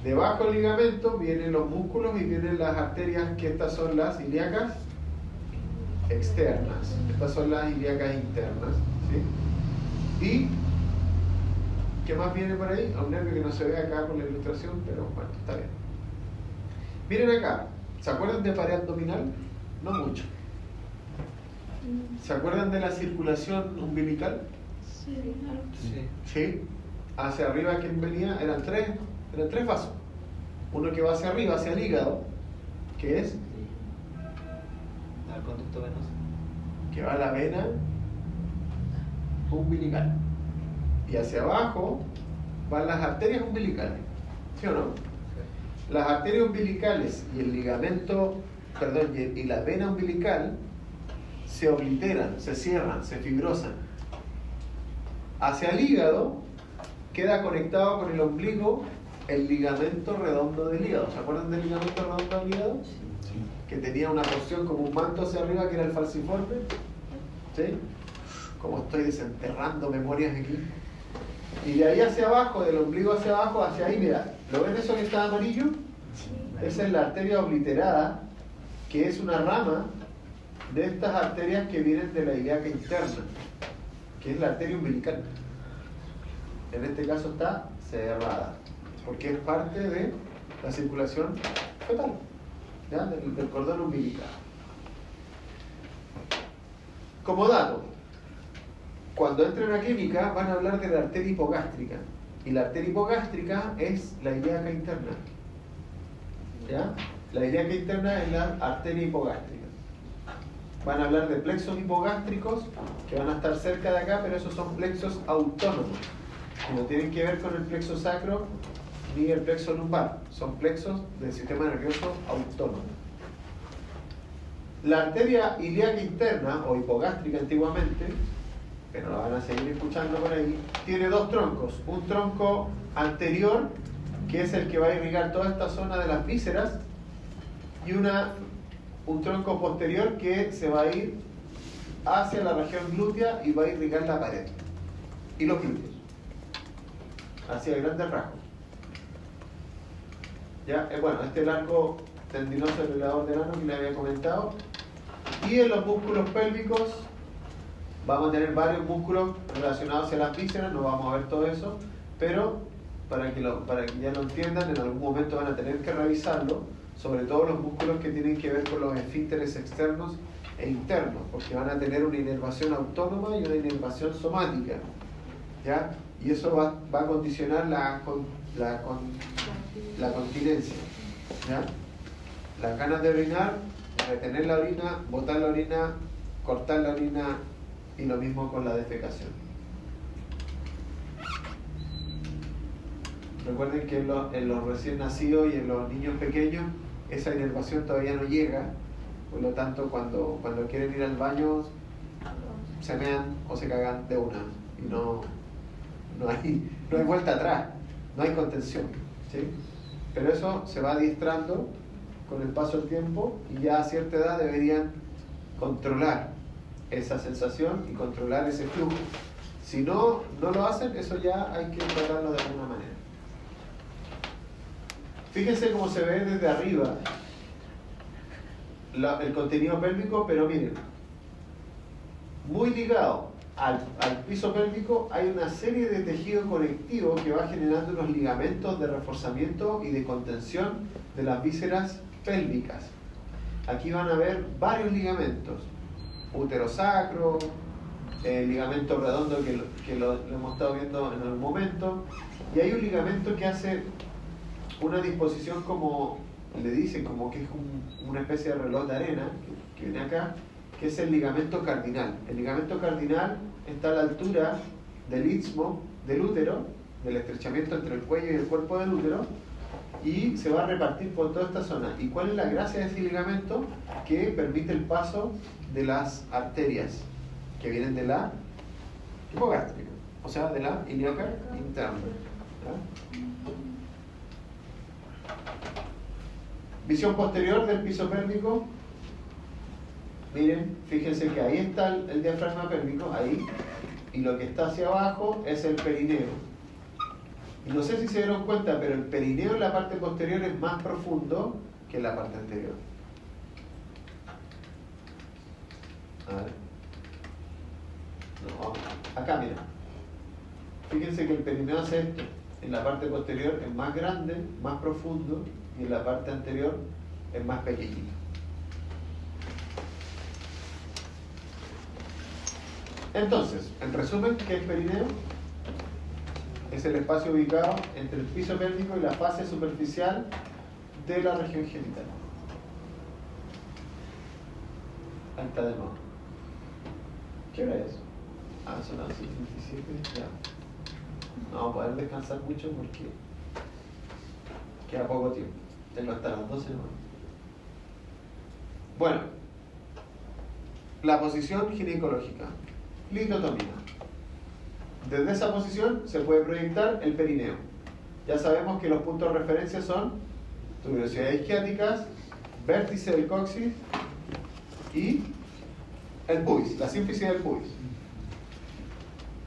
Debajo del ligamento vienen los músculos y vienen las arterias, que estas son las ilíacas externas. Estas son las ilíacas internas. ¿Sí? Y, ¿qué más viene por ahí? A un nervio que no se ve acá con la ilustración, pero bueno, está bien. Miren acá, ¿se acuerdan de pared abdominal? No mucho. ¿Se acuerdan de la circulación umbilical? Sí, algo. Sí. Sí. Hacia arriba, ¿quién venía? Eran tres vasos. Uno que va hacia arriba, hacia el hígado, que es Al conducto venoso. que va a la vena umbilical. Y hacia abajo van las arterias umbilicales. ¿Sí o no? Las arterias umbilicales y el ligamento, perdón, y la vena umbilical se obliteran, se cierran, se fibrosan. Hacia el hígado queda conectado con el ombligo el ligamento redondo del hígado. ¿Se acuerdan del ligamento redondo del hígado? Que tenía una porción como un manto hacia arriba que era el falciforme. ¿Sí? Como estoy desenterrando memorias aquí. Y de ahí hacia abajo, del ombligo hacia abajo, hacia ahí, mira, ¿lo ven eso que está amarillo? Esa es la arteria obliterada, que es una rama de estas arterias que vienen de la ilíaca interna, que es la arteria umbilical. En este caso está cerrada, porque es parte de la circulación fetal, ¿ya? Del cordón umbilical. Como dato, cuando entren a clínica van a hablar de la arteria hipogástrica, y la arteria hipogástrica es la ilíaca interna. ¿Ya? La ilíaca interna es la arteria hipogástrica. Van a hablar de plexos hipogástricos que van a estar cerca de acá, pero esos son plexos autónomos, que no tienen que ver con el plexo sacro ni el plexo lumbar, son plexos del sistema nervioso autónomo. La arteria ilíaca interna, o hipogástrica antiguamente, pero la van a seguir escuchando por ahí, tiene dos troncos. Un tronco anterior, que es el que va a irrigar toda esta zona de las vísceras, y un tronco posterior que se va a ir hacia la región glútea y va a irrigar la pared y los glúteos, hacia grandes rasgos. ¿Ya? Bueno, este es el arco tendinoso elevador del ano que les había comentado. Y en los músculos pélvicos vamos a tener varios músculos relacionados a las vísceras, no vamos a ver todo eso, pero para que ya lo entiendan, en algún momento van a tener que revisarlo, sobre todo los músculos que tienen que ver con los esfínteres externos e internos, porque van a tener una inervación autónoma y una inervación somática, ¿ya? Y eso va a condicionar la continencia, ¿ya? Las ganas de orinar, retener la orina, botar la orina, cortar la orina, y lo mismo con la defecación. Recuerden que en los recién nacidos y en los niños pequeños esa inervación todavía no llega, por lo tanto cuando quieren ir al baño se mean o se cagan de una y no hay vuelta atrás, no hay contención, ¿sí? Pero eso se va adiestrando con el paso del tiempo y ya a cierta edad deberían controlar esa sensación y controlar ese flujo. Si no lo hacen, eso ya hay que tratarlo de alguna manera. Fíjense cómo se ve desde arriba el contenido pélvico, pero miren, muy ligado al piso pélvico hay una serie de tejido conectivo que va generando unos ligamentos de reforzamiento y de contención de las vísceras pélvicas. Aquí van a ver varios ligamentos, útero sacro, ligamento redondo que lo hemos estado viendo en algún momento, y hay un ligamento que hace una disposición como, le dicen, como que es una especie de reloj de arena, que viene acá, que es el ligamento cardinal. El ligamento cardinal está a la altura del istmo del útero, del estrechamiento entre el cuello y el cuerpo del útero, y se va a repartir por toda esta zona. ¿Y cuál es la gracia de ese ligamento? Que permite el paso de las arterias que vienen de la hipogástrica, o sea, de la ilíaca interna. ¿Ya? Visión posterior del piso pélvico. Miren, fíjense que ahí está el diafragma pélvico, ahí, y lo que está hacia abajo es el perineo. Y no sé si se dieron cuenta, pero el perineo en la parte posterior es más profundo que en la parte anterior. A ver. No, acá mira. Fíjense que el perineo hace esto. En la parte posterior es más grande, más profundo, y en la parte anterior es más pequeñito. Entonces, en resumen, ¿qué es perineo? Es el espacio ubicado entre el piso pélvico y la fase superficial de la región genital. Ahí está de nuevo. ¿Qué hora es? Ah, son las 7:27, ya. No vamos a poder descansar mucho porque queda poco tiempo. Tengo hasta las 12 nomás. Bueno, la posición ginecológica. Litotomía. Desde esa posición se puede proyectar el perineo. Ya sabemos que los puntos de referencia son tuberosidades isquiáticas, vértice del coxis y el pubis, la sínfisis del pubis.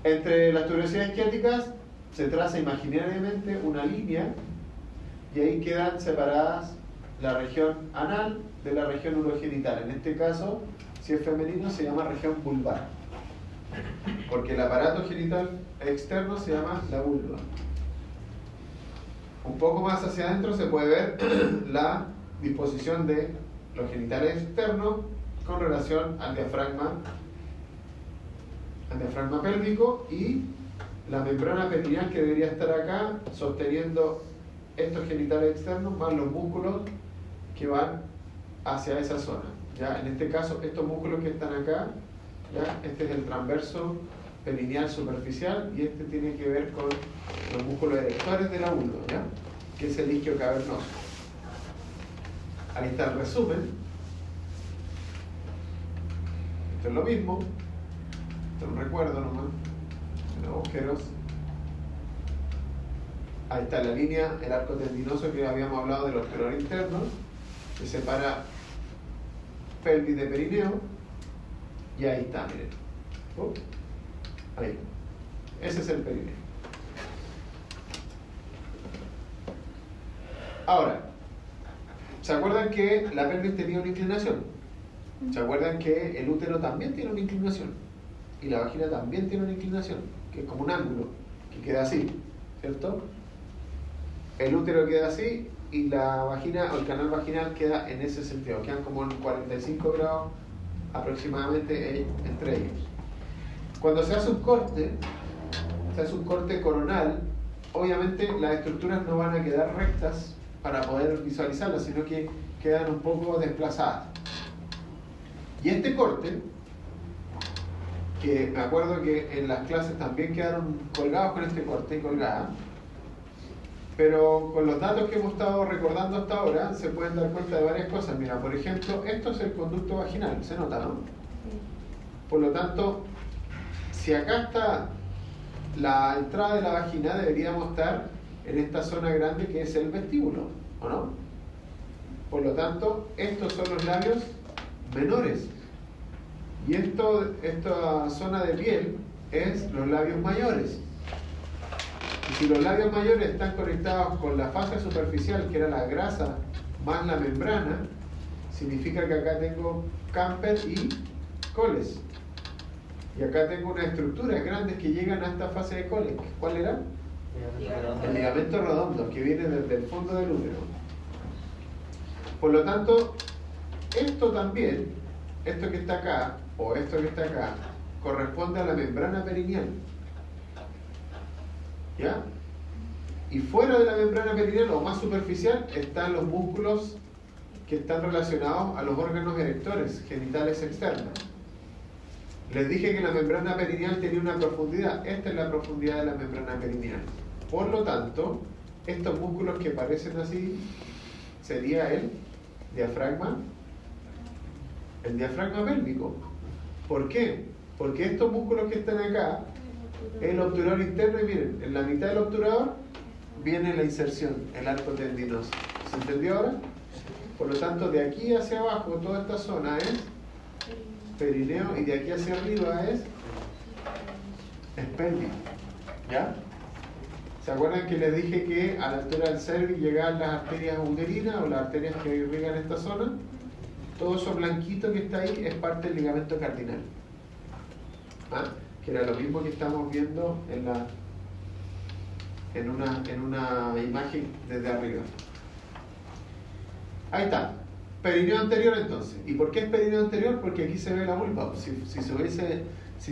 Entre las tuberosidades isquiáticas se traza imaginariamente una línea y ahí quedan separadas la región anal de la región urogenital. En este caso, si es femenino, se llama región vulvar, porque el aparato genital externo se llama la vulva. Un poco más hacia adentro se puede ver la disposición de los genitales externos con relación al diafragma pélvico y la membrana perineal que debería estar acá sosteniendo estos genitales externos más los músculos que van hacia esa zona. ¿Ya? En este caso, estos músculos que están acá, ¿ya? Este es el transverso perineal superficial y este tiene que ver con los músculos erectores de la vulva, ¿ya? Que es el isquio cavernoso. Ahí está el resumen. Esto es lo mismo. Esto es un recuerdo nomás. Los agujeros. Ahí está la línea, el arco tendinoso que habíamos hablado del ortenor interno, que separa pelvis de perineo. Y ahí está, miren. Ahí. Ese es el perineo. Ahora, ¿se acuerdan que la pelvis tenía una inclinación? ¿Se acuerdan que el útero también tiene una inclinación? Y la vagina también tiene una inclinación, que es como un ángulo, que queda así, ¿cierto? El útero queda así y la vagina o el canal vaginal queda en ese sentido, quedan como en 45 grados aproximadamente entre ellos. Cuando se hace un corte coronal, obviamente las estructuras no van a quedar rectas para poder visualizarlas, sino que quedan un poco desplazadas. Y este corte, que me acuerdo que en las clases también quedaron colgados con este corte, colgada, pero con los datos que hemos estado recordando hasta ahora se pueden dar cuenta de varias cosas. Mira, por ejemplo, esto es el conducto vaginal, se nota, ¿no? Por lo tanto, si acá está la entrada de la vagina, deberíamos estar en esta zona grande que es el vestíbulo, ¿o no? Por lo tanto, estos son los labios menores. Y esta zona de piel es los labios mayores. Y si los labios mayores están conectados con la fascia superficial, que era la grasa más la membrana, significa que acá tengo camper y coles. Y acá tengo unas estructuras grandes que llegan a esta fase de Cole. ¿Cuál era? El ligamento redondo, que viene desde el fondo del útero. Por lo tanto, esto también, esto que está acá, o esto que está acá, corresponde a la membrana perineal. ¿Ya? Y fuera de la membrana perineal, o más superficial, están los músculos que están relacionados a los órganos erectores, genitales externos. Les dije que la membrana perineal tenía una profundidad. Esta es la profundidad de la membrana perineal. Por lo tanto, estos músculos que parecen así, sería el diafragma pélvico. ¿Por qué? Porque estos músculos que están acá, el obturador interno, y miren, en la mitad del obturador viene la inserción, el arco tendinoso. ¿Se entendió ahora? Por lo tanto, de aquí hacia abajo, toda esta zona es perineo, y de aquí hacia arriba es pélvico. ¿Ya? ¿Se acuerdan que les dije que a la altura del cervix llegaban las arterias uterinas o las arterias que irrigan esta zona? Todo eso blanquito que está ahí es parte del ligamento cardinal. ¿Ah? Que era lo mismo que estamos viendo en una imagen desde arriba. Ahí está. Perineo anterior entonces. ¿Y por qué es perineo anterior? Porque aquí se ve la vulva. Si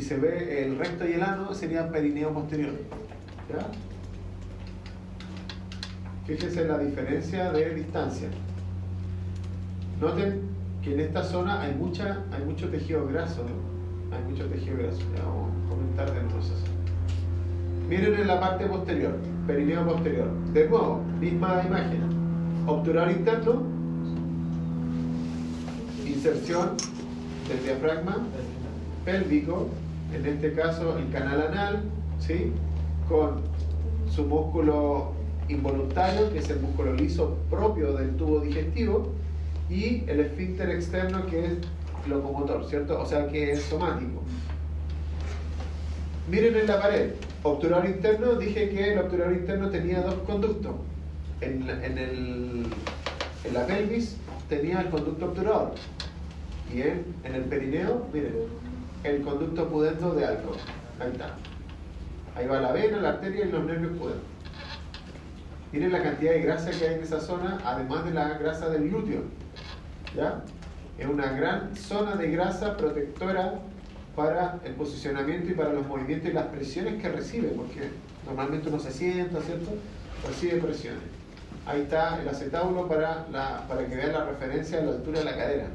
se ve el recto y el ano, sería perineo posterior. ¿Ya? Fíjense la diferencia de distancia. Noten que en esta zona hay mucho tejido graso, ¿no? Hay mucho tejido graso. Ya vamos a comentar del proceso. Miren en la parte posterior, perineo posterior. De nuevo, misma imagen. Obturador interno, inserción del diafragma pélvico, en este caso el canal anal, ¿sí? Con su músculo involuntario, que es el músculo liso propio del tubo digestivo, y el esfínter externo, que es locomotor, ¿cierto? O sea, que es somático. Miren en la pared, obturador interno, dije que el obturador interno tenía dos conductos. En la pelvis tenía el conducto obturador, y en el perineo, miren, el conducto pudendo de Alcor. Ahí está. Ahí va la vena, la arteria y los nervios pudendos. Miren la cantidad de grasa que hay en esa zona, además de la grasa del glúteo. ¿Ya? Es una gran zona de grasa protectora para el posicionamiento y para los movimientos y las presiones que recibe, porque normalmente uno se sienta, ¿cierto? Recibe presiones. Ahí está el acetábulo para que vean la referencia a la altura de la cadera.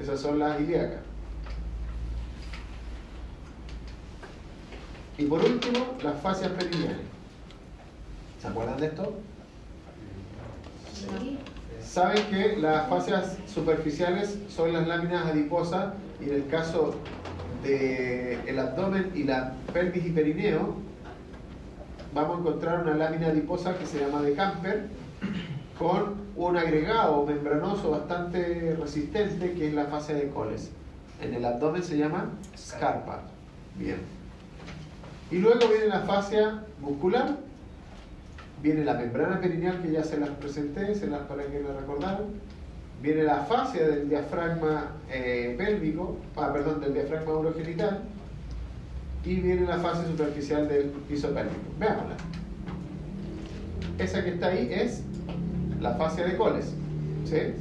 Esas son las ilíacas. Y por último, las fascias perineales. ¿Se acuerdan de esto? Sí. Saben que las fascias superficiales son las láminas adiposas, y en el caso del abdomen y la pelvis y perineo vamos a encontrar una lámina adiposa que se llama de Camper, con un agregado membranoso bastante resistente, que es la fascia de Coles. En el abdomen se llama Scarpa. Bien. Y luego viene la fascia muscular, viene la membrana perineal, que ya se las presenté, para que la recordaran. Viene la fascia del diafragma del diafragma urogenital, y viene la fascia superficial del piso pélvico. Veámosla. Esa que está ahí es la fascia de Coles, ¿sí?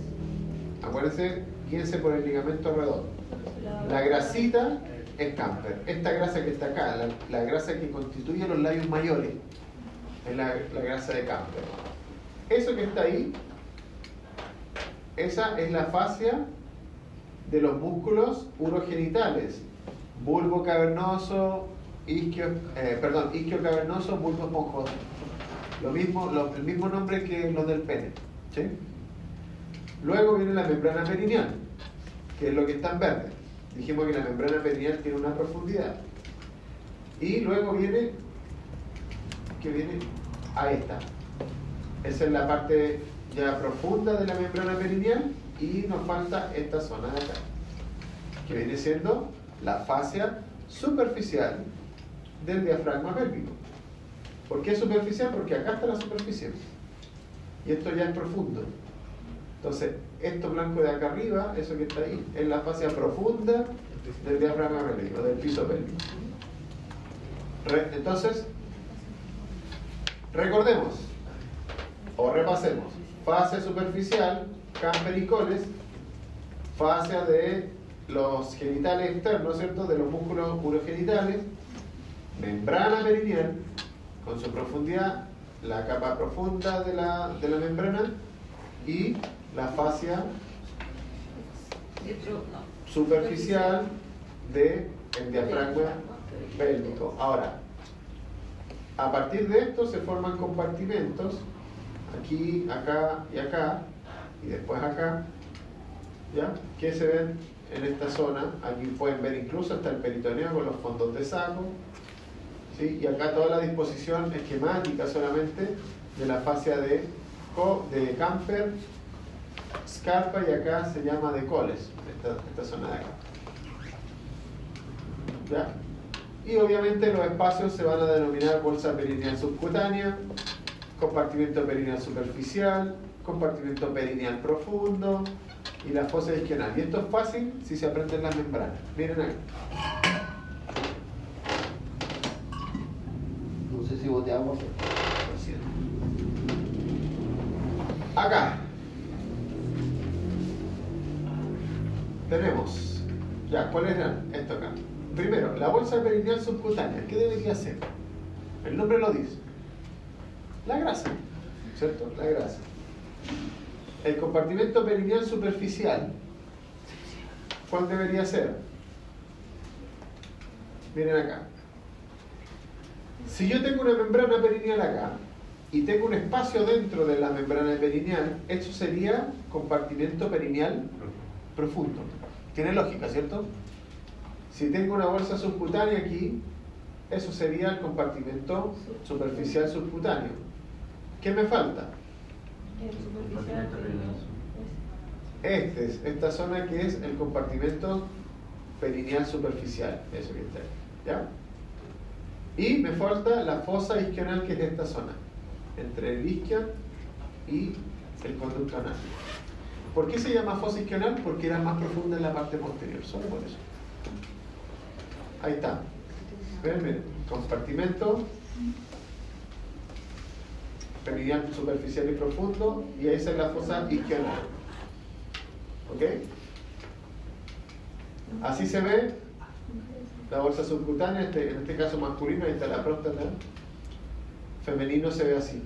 Acuérdense, guíense por el ligamento redondo. La grasita es Camper. Esta grasa que está acá, la grasa que constituye los labios mayores, es la grasa de Camper. Eso que está ahí, esa es la fascia de los músculos urogenitales: bulbo cavernoso, isquio cavernoso, bulbo esponjoso. El mismo nombre que los del pene, ¿sí? Luego viene la membrana perineal, que es lo que está en verde. Dijimos que la membrana perineal tiene una profundidad. Y luego viene, ahí está. Esa es la parte ya profunda de la membrana perineal, y nos falta esta zona de acá, que viene siendo la fascia superficial del diafragma pélvico. ¿Por qué superficial? Porque acá está la superficie, y esto ya es profundo. Entonces, esto blanco de acá arriba, eso que está ahí, es la fascia profunda del diafragma pélvico, del piso pélvico. Entonces, recordemos o repasemos: fascia superficial, Camper y Coles, fascia de los genitales externos, ¿cierto? De los músculos urogenitales, membrana perineal, con su profundidad, la capa profunda de la membrana, y la fascia superficial del diafragma pélvico. Ahora, a partir de esto se forman compartimentos, aquí, acá y acá, y después acá, ¿ya? Que se ven en esta zona. Aquí pueden ver incluso hasta el peritoneo con los fondos de saco, ¿sí? Y acá toda la disposición esquemática solamente de la fascia de Camper, Scarpa, y acá se llama de Coles, esta zona de acá. ¿Ya? Y obviamente los espacios se van a denominar bolsa perineal subcutánea, compartimento perineal superficial, compartimento perineal profundo y la fosa isquional. Y esto es fácil si se aprenden las membranas. Miren ahí. No sé si boteamos. Lo siento. Acá tenemos, ya, ¿cuáles eran? Esto acá. Primero, la bolsa perineal subcutánea. ¿Qué debería ser? El nombre lo dice. La grasa, ¿cierto? La grasa. El compartimento perineal superficial, ¿cuál debería ser? Miren acá. Si yo tengo una membrana perineal acá y tengo un espacio dentro de la membrana perineal, esto sería compartimento perineal profundo. Tiene lógica, ¿cierto? Si tengo una bolsa subcutánea aquí, eso sería el compartimento superficial subcutáneo. ¿Qué me falta? El superficial. Esta zona que es el compartimento perineal superficial, eso que está ahí, ¿ya? Y me falta la fosa isquional, que es esta zona, entre el isquion y el conducto anal. ¿Por qué se llama fosa isquional? Porque era más profunda en la parte posterior, solo por eso. Ahí está. Ven, compartimento perineal superficial y profundo, y esa es la fosa isquional. ¿Ok? Así se ve la bolsa subcutánea, en este caso masculino, ahí está la próstata. Femenino se ve así.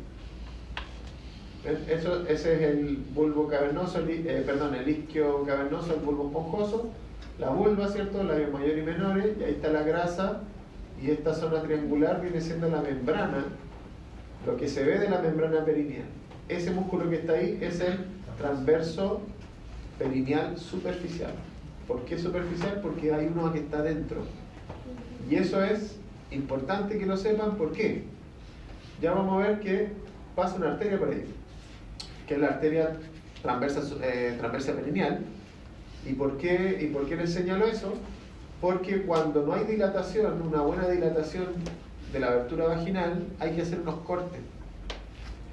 ¿Ven? Ese es el bulbo cavernoso, el isquio cavernoso, el bulbo esponjoso, la vulva, ¿cierto? Labios mayores y menores, y ahí está la grasa, y esta zona triangular viene siendo la membrana, lo que se ve de la membrana perineal. Ese músculo que está ahí es el transverso perineal superficial. ¿Por qué superficial? Porque hay uno que está dentro. Y eso es importante que lo sepan. ¿Por qué? Ya vamos a ver que pasa una arteria por ahí, que es la arteria transversa perineal. ¿Y por qué les señalo eso? Porque cuando no hay dilatación, una buena dilatación de la abertura vaginal, hay que hacer unos cortes.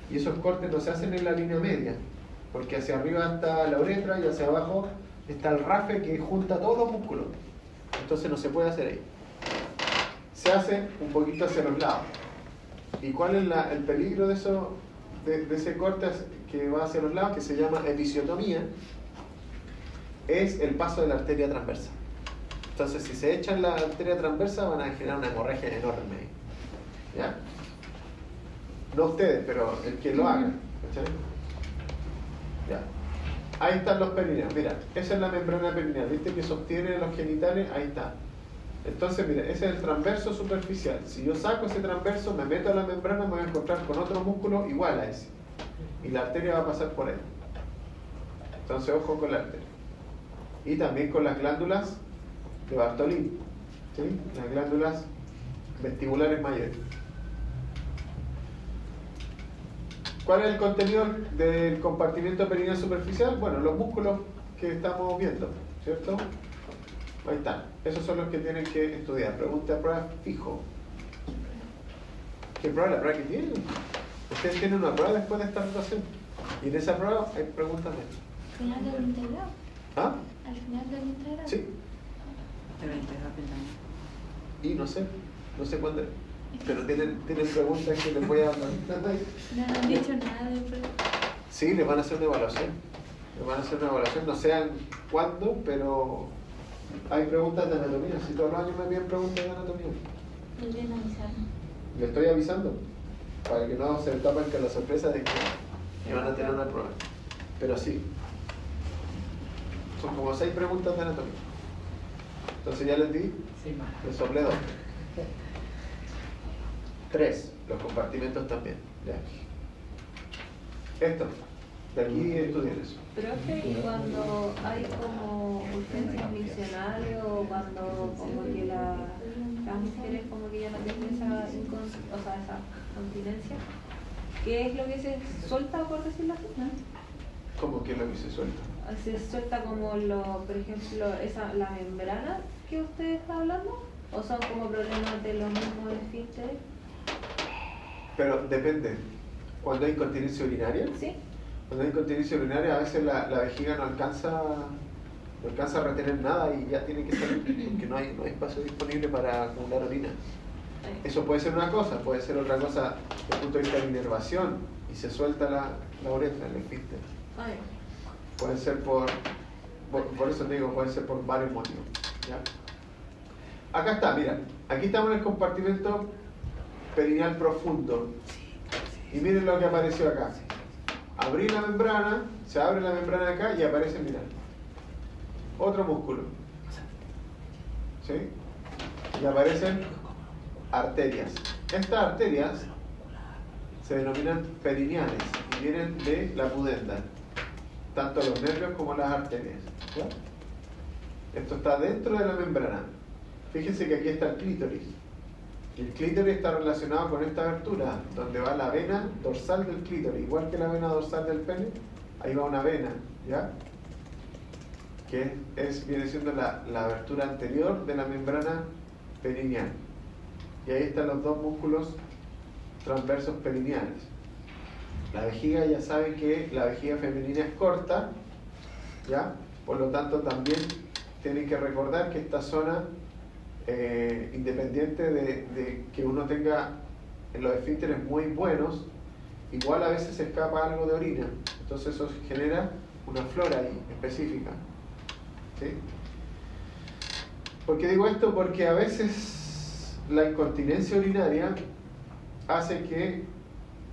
Y esos cortes no se hacen en la línea media, porque hacia arriba está la uretra y hacia abajo está el rafe que junta todos los músculos. Entonces no se puede hacer ahí. Se hace un poquito hacia los lados. ¿Y cuál es el peligro de eso, de ese corte que va hacia los lados, que se llama episiotomía? Es el paso de la arteria transversa. Entonces, si se echan la arteria transversa, van a generar una hemorragia enorme. ¿Ya? No ustedes, pero el que lo haga. ¿Cachai? Ya. Ahí están los perineos. Mira, esa es la membrana perineal. ¿Viste que sostiene los genitales? Ahí está. Entonces, mira, ese es el transverso superficial. Si yo saco ese transverso, me meto a la membrana, me voy a encontrar con otro músculo igual a ese. Y la arteria va a pasar por ahí. Entonces, ojo con la arteria. Y también con las glándulas de Bartolini, ¿sí? Las glándulas vestibulares mayores. ¿Cuál es el contenido del compartimento perineal superficial? Bueno, los músculos que estamos viendo, ¿cierto? Ahí están. Esos son los que tienen que estudiar. Pregunta a prueba fijo. ¿Qué prueba? La prueba que tienen. Ustedes tienen una prueba después de esta rotación. Y en esa prueba hay preguntas de esto. final del integrado. ¿Ah? Al final del integrado. Sí. Pero integrado también. Y no sé cuándo es. Pero tienen preguntas que les voy a hablar. No han dicho nada de preguntas. Sí, les van a hacer una evaluación. No sé cuándo, pero hay preguntas de anatomía. Si todos los años me piden preguntas de anatomía. Podrían avisarnos. Le estoy avisando para que no se tapen con la sorpresa de que van a tener una prueba. Pero sí. Son como 6 preguntas de anatomía. Entonces ya les di, Sí, más. les soplé 2. 3, los compartimentos también. Ya. Esto, de aquí estudien eso. Profe, y cuando hay como urgencias misionales o cuando como que las mujeres como que ya no tienen esa continencia, ¿qué es lo que se suelta, por decirlo así? ¿Cómo que lo que se suelta? ¿Se suelta como por ejemplo, la membrana que usted está hablando? ¿O son como problemas de los mismos esfínteres? Pero depende. Cuando hay incontinencia urinaria, ¿Sí? cuando hay incontinencia urinaria a veces la vejiga no alcanza a retener nada y ya tiene que salir porque no hay espacio disponible para acumular orina. Eso puede ser una cosa, puede ser otra cosa desde el punto de vista de inervación y se suelta la uretra, el esfínter. Ay, Puede ser por eso te digo, puede ser por varios motivos. ¿Ya? Acá está, mira, aquí estamos en el compartimento perineal profundo. Y miren lo que apareció acá. Abrí la membrana, se abre la membrana acá y aparece, mira, otro músculo. ¿Sí? Y aparecen arterias. Estas arterias se denominan perineales y vienen de la pudenda, tanto los nervios como las arterias. ¿Ya? Esto está dentro de la membrana. Fíjense que aquí está el clítoris. El clítoris está relacionado con esta abertura, donde va la vena dorsal del clítoris, igual que la vena dorsal del pene, ahí va una vena, ¿ya? Que viene siendo la abertura anterior de la membrana perineal. Y ahí están los dos músculos transversos perineales. La vejiga, ya saben que la vejiga femenina es corta, ¿ya? Por lo tanto también tienen que recordar que esta zona, independiente de que uno tenga los esfínteres muy buenos, igual a veces se escapa algo de orina, entonces eso genera una flora ahí específica. ¿Sí? ¿Por qué digo esto? Porque a veces la incontinencia urinaria hace que,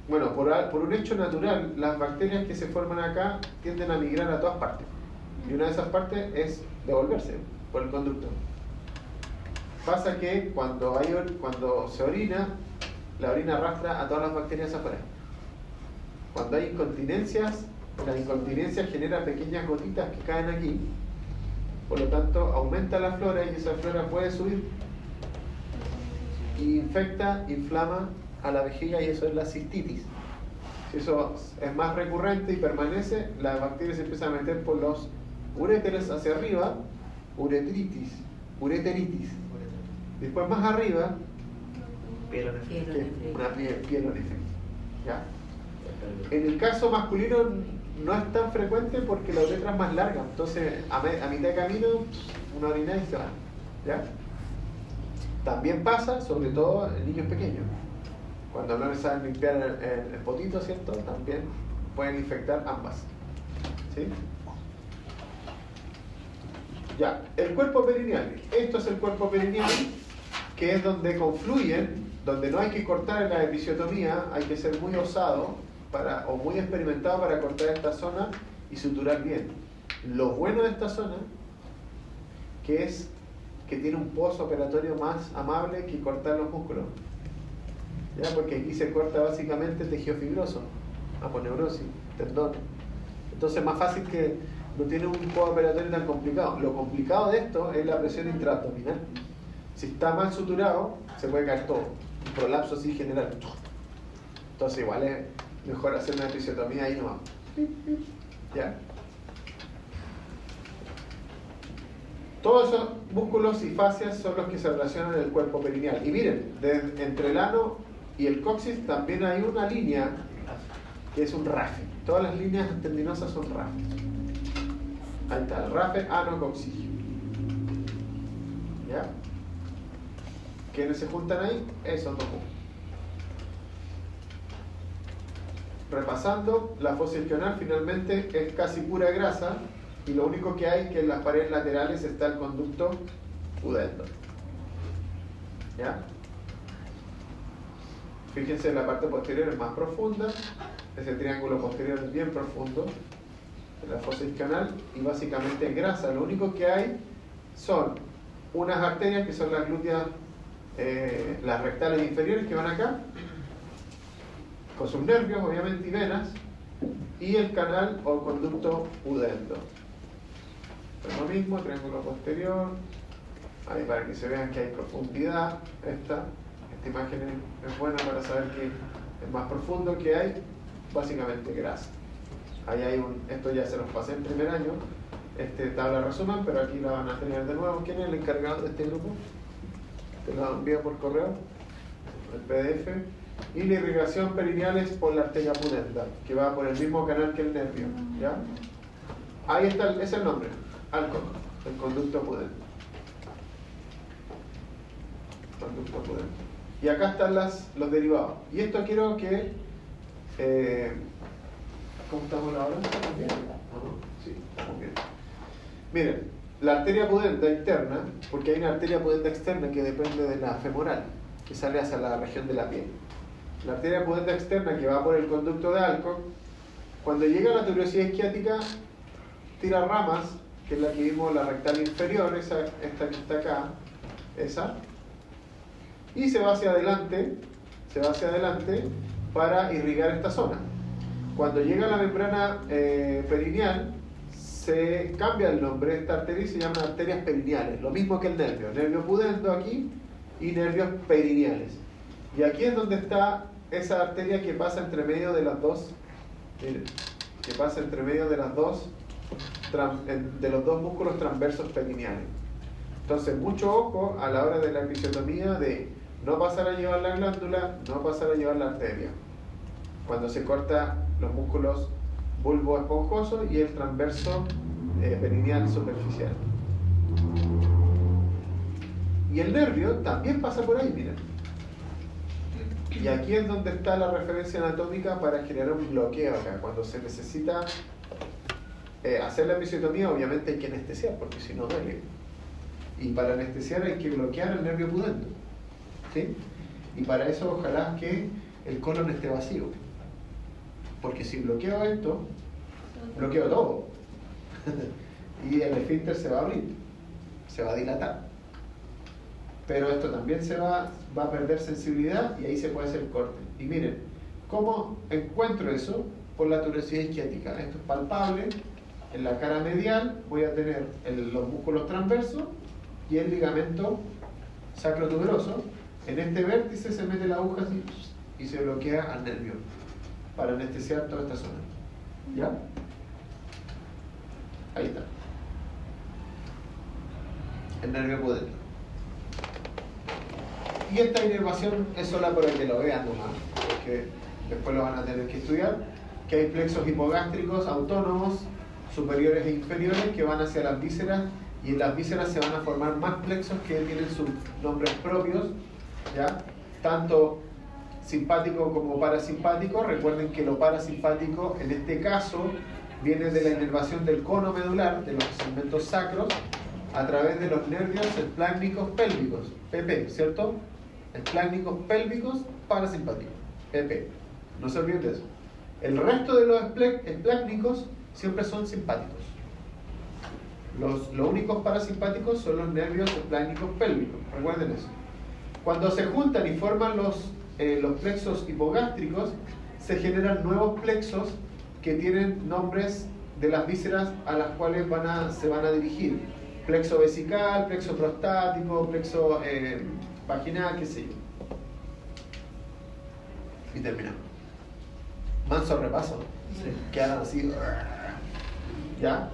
bueno, por un hecho natural, las bacterias que se forman acá tienden a migrar a todas partes, y una de esas partes es devolverse por el conducto. Pasa que cuando se orina, la orina arrastra a todas las bacterias afuera. Cuando hay incontinencias, la incontinencia genera pequeñas gotitas que caen aquí, por lo tanto aumenta la flora y esa flora puede subir y infecta, inflama a la vejiga, y eso es la cistitis. Si eso es más recurrente y permanece, las bacterias se empiezan a meter por los uréteres hacia arriba, ureteritis. Después más arriba, una pielonefritis. ¿Ya? En el caso masculino no es tan frecuente porque la uretra es más larga, entonces a mitad de camino una orina y se va. ¿Ya? También pasa, sobre todo en niños pequeños. Cuando no les saben limpiar el potito, ¿cierto? También pueden infectar ambas. ¿Sí? Ya, el cuerpo perineal. Esto es el cuerpo perineal, que es donde confluyen, donde no hay que cortar en la episiotomía, hay que ser muy osado o muy experimentado para cortar esta zona y suturar bien. Lo bueno de esta zona, que es que tiene un postoperatorio más amable que cortar los músculos. ¿Ya? Porque aquí se corta básicamente el tejido fibroso, aponeurosis, tendón. Entonces es más fácil, que no tiene un postoperatorio tan complicado. Lo complicado de esto es la presión intraabdominal. Si está mal suturado, se puede caer todo. Un prolapso así general. Entonces igual es mejor hacer una episiotomía ahí nomás. ¿Ya? Todos esos músculos y fascias son los que se relacionan en el cuerpo perineal. Y miren, entre el ano y el coxis también hay una línea que es un rafe. Todas las líneas tendinosas son rafes. Ahí está, el RAFE anocoxigio. ¿Ya? ¿Quiénes se juntan ahí? Esos dos juntos. Repasando, la fosa isquional finalmente es casi pura grasa y lo único que hay es que en las paredes laterales está el conducto pudendo. ¿Ya? Fíjense, la parte posterior es más profunda, ese triángulo posterior es bien profundo en la fosa isquional y básicamente es grasa. Lo único que hay son unas arterias que son las glúteas, las rectales inferiores que van acá, con sus nervios obviamente y venas, y el canal o conducto pudendo. Es lo mismo, triángulo posterior, ahí para que se vean que hay profundidad. Esta imagen es buena para saber que es más profundo, que hay básicamente grasa. Ahí hay esto ya se los pasé en primer año, tabla resumen, pero aquí la van a tener de nuevo. ¿Quién es el encargado de este grupo? Te lo envío por correo, el PDF. Y la irrigación perineal es por la arteria pudenda, que va por el mismo canal que el nervio. ¿Ya? Ahí está, es el nombre, ALCO, el conducto pudendo. Conducto pudendo. Y acá están los derivados. Y esto quiero que... ¿cómo estamos ahora? ¿Estamos bien? Sí, estamos bien. Miren, la arteria pudenda interna, porque hay una arteria pudenda externa que depende de la femoral, que sale hacia la región de la piel. La arteria pudenda externa que va por el conducto de Alcock, cuando llega a la tuberosidad isquiática, tira ramas, que es la que vimos, la rectal inferior, esta que está acá, esa, y se va hacia adelante para irrigar esta zona. Cuando llega a la membrana perineal, se cambia el nombre de esta arteria y se llaman arterias perineales, lo mismo que el nervio pudendo aquí y nervios perineales. Y aquí es donde está esa arteria que pasa entre medio de las dos, miren, que pasa entre medio de las dos, de los dos músculos transversos perineales. Entonces, mucho ojo a la hora de la episiotomía de no pasar a llevar la glándula, no pasar a llevar la arteria. Cuando se corta los músculos bulbo esponjoso y el transverso perineal superficial. Y el nervio también pasa por ahí, miren. Y aquí es donde está la referencia anatómica para generar un bloqueo acá. Cuando se necesita hacer la episiotomía, obviamente hay que anestesiar, porque si no duele. Y para anestesiar hay que bloquear el nervio pudendo. ¿Sí? Y para eso ojalá que el colon esté vacío. Porque si bloqueo esto, bloqueo todo. Y el esfínter se va a abrir, se va a dilatar. Pero esto también va a perder sensibilidad y ahí se puede hacer el corte. Y miren, ¿cómo encuentro eso? Por la tuberosidad isquiática. Esto es palpable. En la cara medial voy a tener los músculos transversos y el ligamento sacrotuberoso. En este vértice se mete la aguja así y se bloquea al nervio para anestesiar toda esta zona. ¿Ya? Ahí está. El nervio pudendo. Y esta inervación es sola para que lo vean nomás, porque después lo van a tener que estudiar, que hay plexos hipogástricos autónomos, superiores e inferiores, que van hacia las vísceras, y en las vísceras se van a formar más plexos que tienen sus nombres propios, ¿ya? Tanto simpático como parasimpático. Recuerden que lo parasimpático en este caso viene de la inervación del cono medular, de los segmentos sacros, a través de los nervios esplácnicos pélvicos, PP, ¿cierto? Esplácnicos pélvicos parasimpáticos, PP. No se olviden de eso. El resto de los esplácnicos siempre son simpáticos. Los únicos parasimpáticos son los nervios esplácnicos pélvicos. Recuerden eso. Cuando se juntan y forman los plexos hipogástricos, se generan nuevos plexos que tienen nombres de las vísceras a las cuales se van a dirigir. Plexo vesical, plexo prostático, plexo vaginal, qué sé yo. Y terminamos. Manso repaso. Sí. Quedan así. ¿Ya?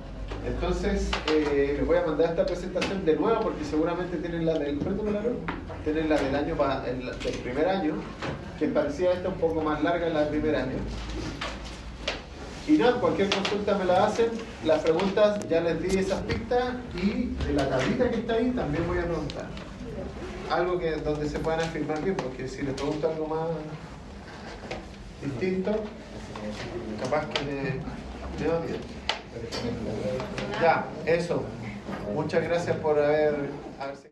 Entonces, les voy a mandar esta presentación de nuevo porque seguramente tienen la del año del primer año, que parecía esta un poco más larga la del primer año, Y nada, cualquier consulta me la hacen. Las preguntas ya les di esas pistas y de la tablita que está ahí también voy a preguntar. Algo que donde se puedan afirmar bien, porque si les pregunto algo más distinto, capaz que me va bien. Ya, eso. Muchas gracias por haberse